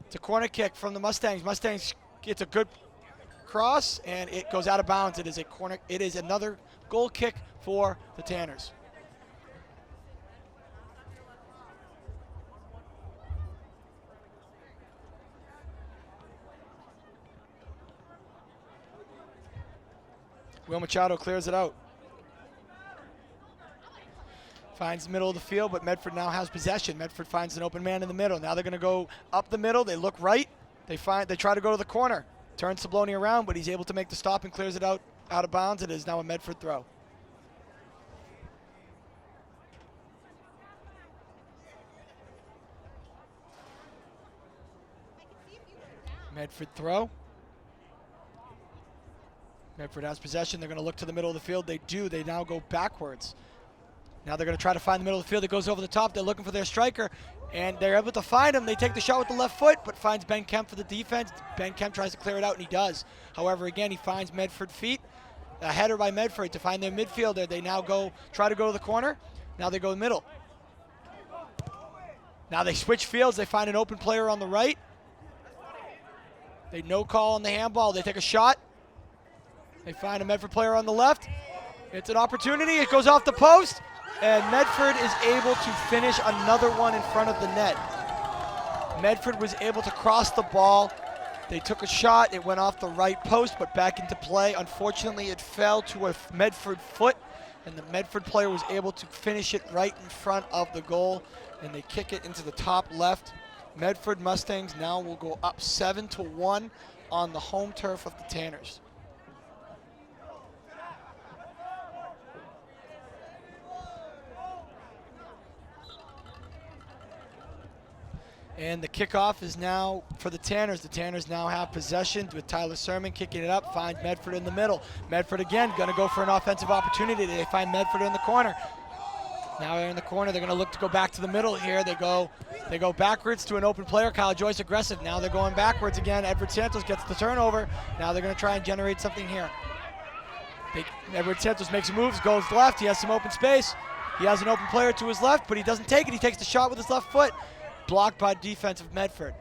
It's a corner kick from the Mustangs. Mustangs gets a good cross, and it goes out of bounds. It is a corner. It is another goal kick for the Tanners. Will Machado clears it out. Finds the middle of the field, but Medford now has possession. Medford finds an open man in the middle. Now they're going to go up the middle. They look right. They try to go to the corner. Turns Sabloni around, but he's able to make the stop and clears it out of bounds. It is now a Medford throw. Medford throw. Medford has possession. They're going to look to the middle of the field. They do. They now go backwards. Now they're going to try to find the middle of the field. It goes over the top. They're looking for their striker, and they're able to find him. They take the shot with the left foot, but finds Ben Kemp for the defense. Ben Kemp tries to clear it out, and he does. However, again, he finds Medford feet. A header by Medford to find their midfielder. They now try to go to the corner. Now they go middle. Now they switch fields. They find an open player on the right. They no call on the handball. They take a shot. They find a Medford player on the left. It's an opportunity. It goes off the post. And Medford is able to finish another one in front of the net. Medford was able to cross the ball. They took a shot. It went off the right post, but back into play. Unfortunately, it fell to a Medford foot, and the Medford player was able to finish it right in front of the goal, and they kick it into the top left. Medford Mustangs now will go up 7-1 on the home turf of the Tanners. And the kickoff is now for the Tanners. The Tanners now have possession with Tyler Sermon kicking it up, finds Medford in the middle. Medford again going to go for an offensive opportunity. They find Medford in the corner. Now they're in the corner. They're going to look to go back to the middle here. They go backwards to an open player. Kyle Joyce aggressive. Now they're going backwards again. Edward Santos gets the turnover. Now they're going to try and generate something here. Edward Santos makes moves, goes left. He has some open space. He has an open player to his left, but he doesn't take it. He takes the shot with his left foot. Blocked by defense of Medford.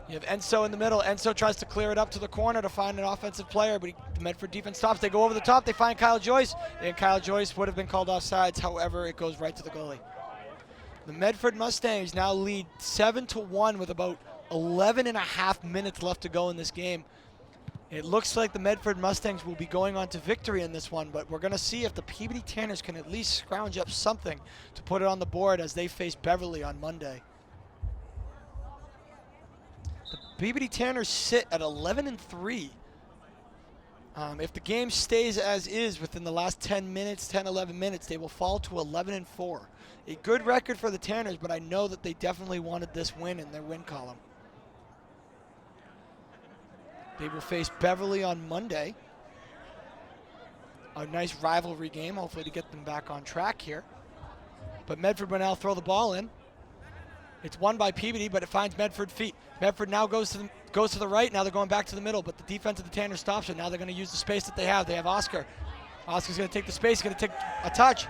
You have Enzo in the middle. Enzo tries to clear it up to the corner to find an offensive player, but the Medford defense stops. They go over the top. They find Kyle Joyce, and Kyle Joyce would have been called offsides. However, it goes right to the goalie. The Medford Mustangs now lead 7-1 with about 11.5 minutes left to go in this game. It looks like the Medford Mustangs will be going on to victory in this one, but we're going to see if the Peabody Tanners can at least scrounge up something to put it on the board as they face Beverly on Monday. The Peabody Tanners sit at 11-3. If the game stays as is within the last 10 minutes, 11 minutes, they will fall to 11-4. A good record for the Tanners, but I know that they definitely wanted this win in their win column. They will face Beverly on Monday. A nice rivalry game, hopefully to get them back on track here. But Medford will now throw the ball in. It's won by Peabody, but it finds Medford feet. Medford now goes to the right. Now they're going back to the middle, but the defense of the Tanners stops it. Now they're going to use the space that they have. They have Oscar. Oscar's going to take the space, going to take a touch.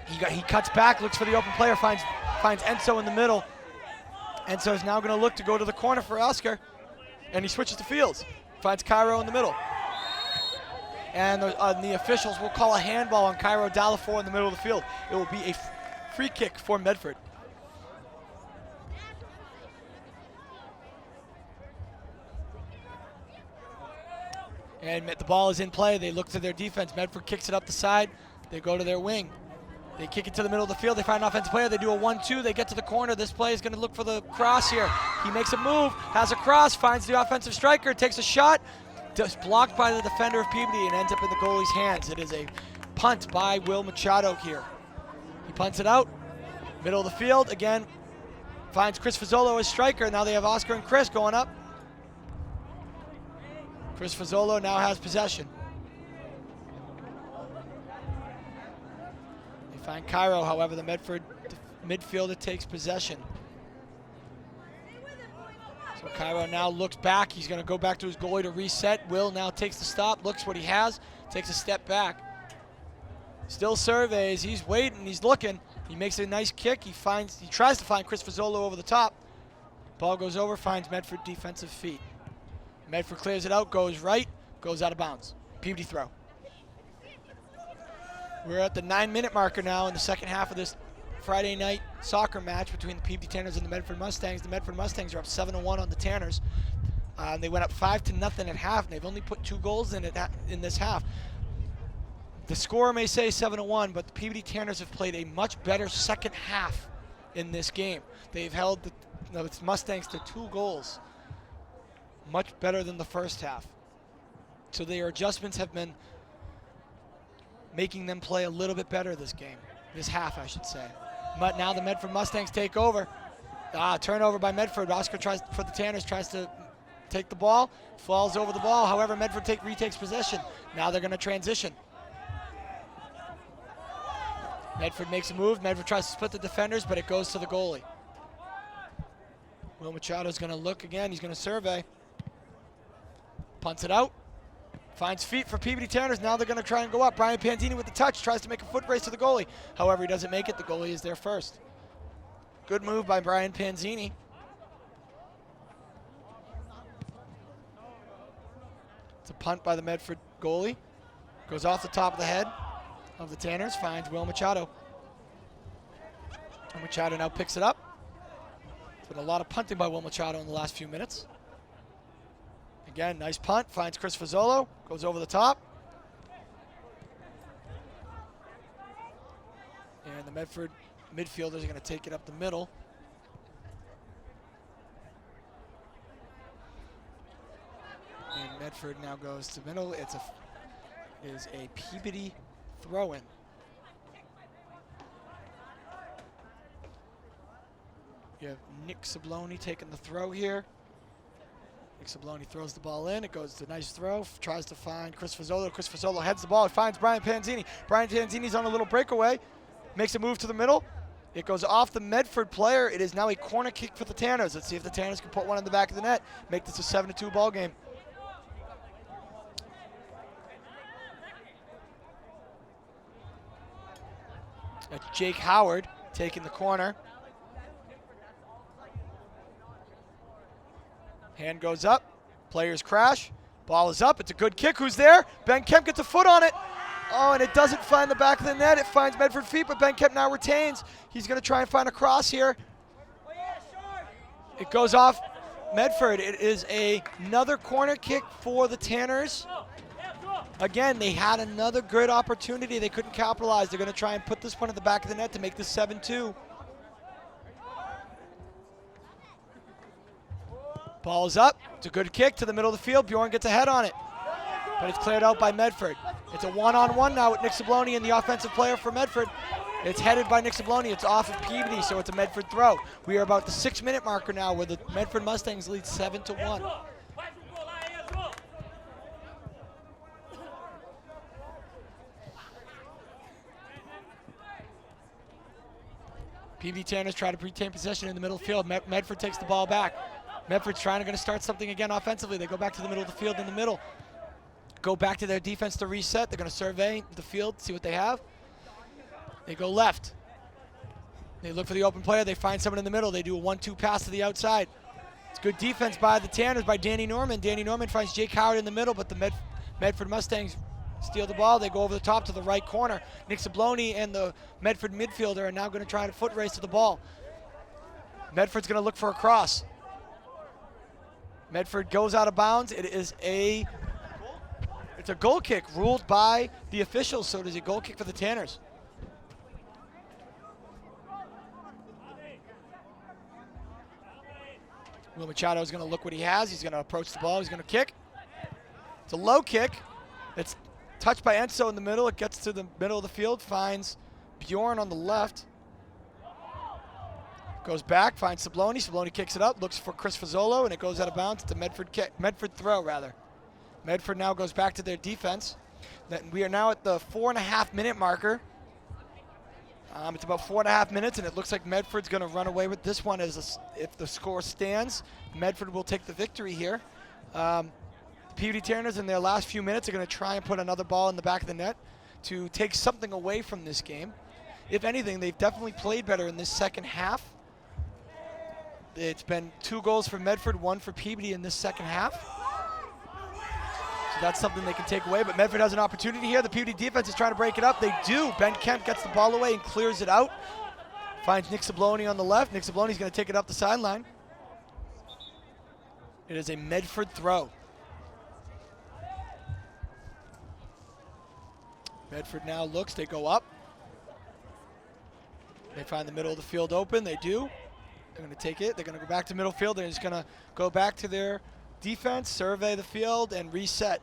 He cuts back, looks for the open player, finds Enzo in the middle. Enzo is now going to look to go to the corner for Oscar. And he switches to Fields, finds Cairo in the middle. And the officials will call a handball on Cairo Dalafor in the middle of the field. It will be a free kick for Medford. And the ball is in play. They look to their defense. Medford kicks it up the side. They go to their wing. They kick it to the middle of the field. They find an offensive player. They do a 1-2. They get to the corner. This play is going to look for the cross here. He makes a move, has a cross, finds the offensive striker, takes a shot, just blocked by the defender of Peabody and ends up in the goalie's hands. It is a punt by Will Machado here. He punts it out, middle of the field. Again, finds Chris Fazzolo as striker. Now they have Oscar and Chris going up. Chris Fazzolo now has possession. Find Cairo, however, the Medford midfielder takes possession. So Cairo now looks back. He's going to go back to his goalie to reset. Will now takes the stop, looks what he has, takes a step back. Still surveys. He's waiting. He's looking. He makes a nice kick. He tries to find Chris Fazzolo over the top. Ball goes over, finds Medford defensive feet. Medford clears it out, goes right, goes out of bounds. Peabody throw. We're at the 9-minute marker now in the second half of this Friday night soccer match between the Peabody Tanners and the Medford Mustangs. The Medford Mustangs are up 7-1 on the Tanners. They went up 5-0 at half, and they've only put 2 goals in this half. The score may say 7-1, but the Peabody Tanners have played a much better second half in this game. They've held the Mustangs to 2 goals, much better than the first half. So their adjustments have been making them play a little bit better this half, I should say. But now the Medford Mustangs take over. Turnover by Medford. Oscar tries to take the ball, falls over the ball. However, Medford retakes possession. Now they're going to transition. Medford makes a move. Medford tries to split the defenders, but it goes to the goalie. Will Machado's going to look again. He's going to survey. Punts it out. Finds feet for Peabody Tanners. Now they're going to try and go up. Brian Panzini with the touch. Tries to make a foot race to the goalie. However, he doesn't make it. The goalie is there first. Good move by Brian Panzini. It's a punt by the Medford goalie. Goes off the top of the head of the Tanners, finds Will Machado. And Machado now picks it up. There's been a lot of punting by Will Machado in the last few minutes. Again, nice punt, finds Chris Fazzolo, goes over the top. And the Medford midfielders are going to take it up the middle. And Medford now goes to middle. It is a Peabody throw-in. You have Nick Sabloni taking the throw here. Nick Sabloni throws the ball in. It goes to a nice throw. Tries to find Chris Fazzolo. Chris Fazzolo heads the ball. It finds Brian Panzini. Brian Panzini's on a little breakaway. Makes a move to the middle. It goes off the Medford player. It is now a corner kick for the Tanners. Let's see if the Tanners can put one in the back of the net. Make this a 7-2 ball game. That's Jake Howard taking the corner. Hand goes up. Players crash. Ball is up. It's a good kick. Who's there? Ben Kemp gets a foot on it. Oh, and it doesn't find the back of the net. It finds Medford feet, but Ben Kemp now retains. He's going to try and find a cross here. It goes off Medford. It is another corner kick for the Tanners. Again, they had another good opportunity. They couldn't capitalize. They're going to try and put this one at the back of the net to make this 7-2. Ball is up. It's a good kick to the middle of the field. Bjorn gets a head on it, but it's cleared out by Medford. It's a one-on-one now with Nick Sabloni and the offensive player for Medford. It's headed by Nick Sabloni. It's off of Peabody, so it's a Medford throw. We are about the 6-minute marker now where the Medford Mustangs lead 7-1. Peabody Tanners try to retain possession in the middle of the field. Medford takes the ball back. Medford's going to start something again offensively. They go back to the middle of the field in the middle. Go back to their defense to reset. They're going to survey the field, see what they have. They go left. They look for the open player. They find someone in the middle. They do a 1-2 pass to the outside. It's good defense by the Tanners, by Danny Norman. Danny Norman finds Jake Howard in the middle, but the Medford Mustangs steal the ball. They go over the top to the right corner. Nick Sabloni and the Medford midfielder are now going to try to foot race to the ball. Medford's going to look for a cross. Medford goes out of bounds. It's a goal kick ruled by the officials, so it is a goal kick for the Tanners. Will Machado is going to look what he has. He's going to approach the ball. He's going to kick. It's a low kick. It's touched by Enzo in the middle. It gets to the middle of the field, finds Bjorn on the left. Goes back, finds Sabloni. Sabloni kicks it up, looks for Chris Fazzolo, and it goes out of bounds. It's a Medford throw, rather. Medford now goes back to their defense. We are now at the 4.5-minute marker. It's about 4.5 minutes, and it looks like Medford's going to run away with this one. If the score stands, Medford will take the victory here. The Peabody Tanners in their last few minutes are going to try and put another ball in the back of the net to take something away from this game. If anything, they've definitely played better in this second half. It's been 2 goals for Medford, 1 for Peabody in this second half. So that's something they can take away, but Medford has an opportunity here. The Peabody defense is trying to break it up. They do. Ben Kemp gets the ball away and clears it out. Finds Nick Sabloni on the left. Nick Sabloni's going to take it up the sideline. It is a Medford throw. Medford now looks. They go up. They find the middle of the field open. They do. They're going to take it. They're going to go back to middle field. They're just going to go back to their defense, survey the field, and reset.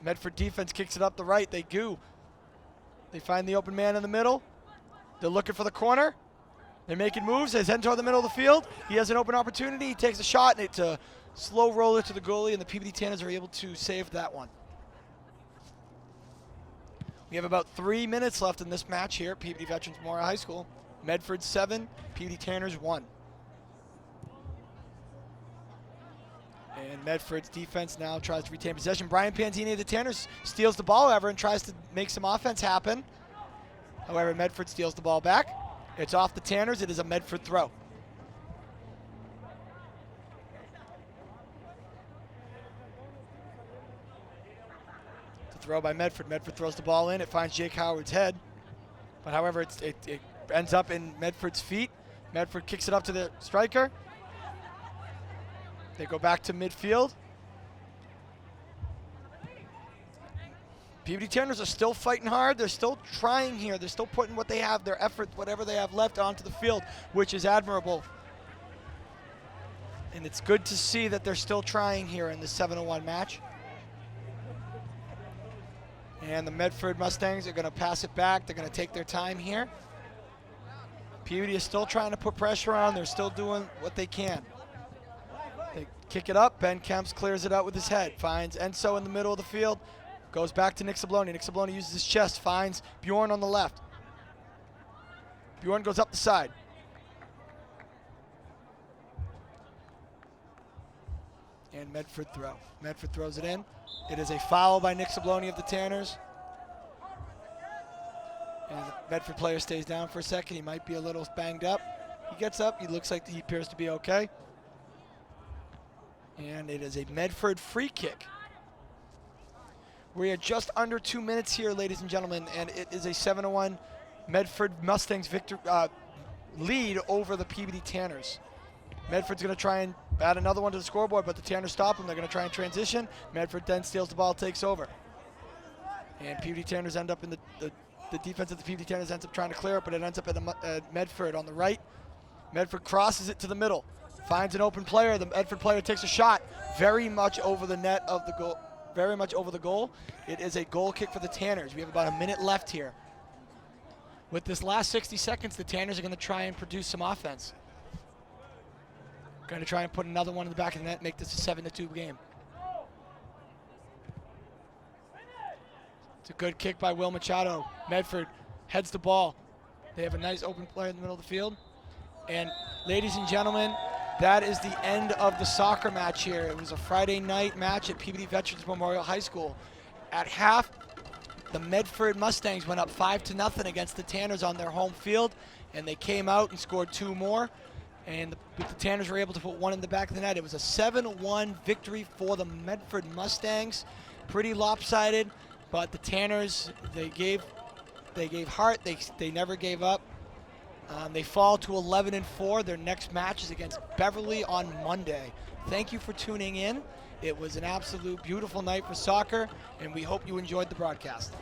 Medford defense kicks it up the right. They go. They find the open man in the middle. They're looking for the corner. They're making moves. They head toward the middle of the field. He has an open opportunity. He takes a shot, and it's a slow roller to the goalie, and the Peabody Tanners are able to save that one. We have about 3 minutes left in this match here at Peabody Veterans Memorial High School. Medford 7, Peabody Tanners 1. And Medford's defense now tries to retain possession. Brian Panzini of the Tanners steals the ball, however, and tries to make some offense happen. However, Medford steals the ball back. It's off the Tanners. It is a Medford throw. The throw by Medford. Medford throws the ball in. It finds Jake Howard's head. But however, it ends up in Medford's feet. Medford kicks it up to the striker. They go back to midfield. PBD Tanners are still fighting hard. They're still trying here. They're still putting what they have, their effort, whatever they have left onto the field, which is admirable. And it's good to see that they're still trying here in the 7-1 match. And the Medford Mustangs are going to pass it back. They're going to take their time here. PBD is still trying to put pressure on. They're still doing what they can. They kick it up. Ben Kemps clears it out with his head. Finds Enzo in the middle of the field. Goes back to Nick Sabloni. Nick Sabloni uses his chest. Finds Bjorn on the left. Bjorn goes up the side. And Medford throw. Medford throws it in. It is a foul by Nick Sabloni of the Tanners. And the Medford player stays down for a second. He might be a little banged up. He gets up. He looks like he appears to be okay. And it is a Medford free kick. We are just under 2 minutes here, ladies and gentlemen, and it is a 7-1 Medford Mustangs lead over the PBD Tanners. Medford's going to try and add another one to the scoreboard, but the Tanners stop them. They're going to try and transition. Medford then steals the ball, takes over. And PBD Tanners end up in the defense of the PBD Tanners ends up trying to clear it, but it ends up at Medford on the right. Medford crosses it to the middle, finds an open player. The Medford player takes a shot very much over the net of the goal. Very much over the goal. It is a goal kick for the Tanners. We have about a minute left here. With this last 60 seconds, the Tanners are going to try and produce some offense. Going to try and put another one in the back of the net, make this a 7-2 game. It's a good kick by Will Machado. Medford heads the ball. They have a nice open player in the middle of the field. And ladies and gentlemen, that is the end of the soccer match here. It was a Friday night match at PBD Veterans Memorial High School. At half, the Medford Mustangs went up 5-0 against the Tanners on their home field, and they came out and scored 2 more. And the Tanners were able to put 1 in the back of the net. It was a 7-1 victory for the Medford Mustangs. Pretty lopsided, but the Tanners, they gave heart. They never gave up. They fall to 11-4. Their next match is against Beverly on Monday. Thank you for tuning in. It was an absolute beautiful night for soccer, and we hope you enjoyed the broadcast.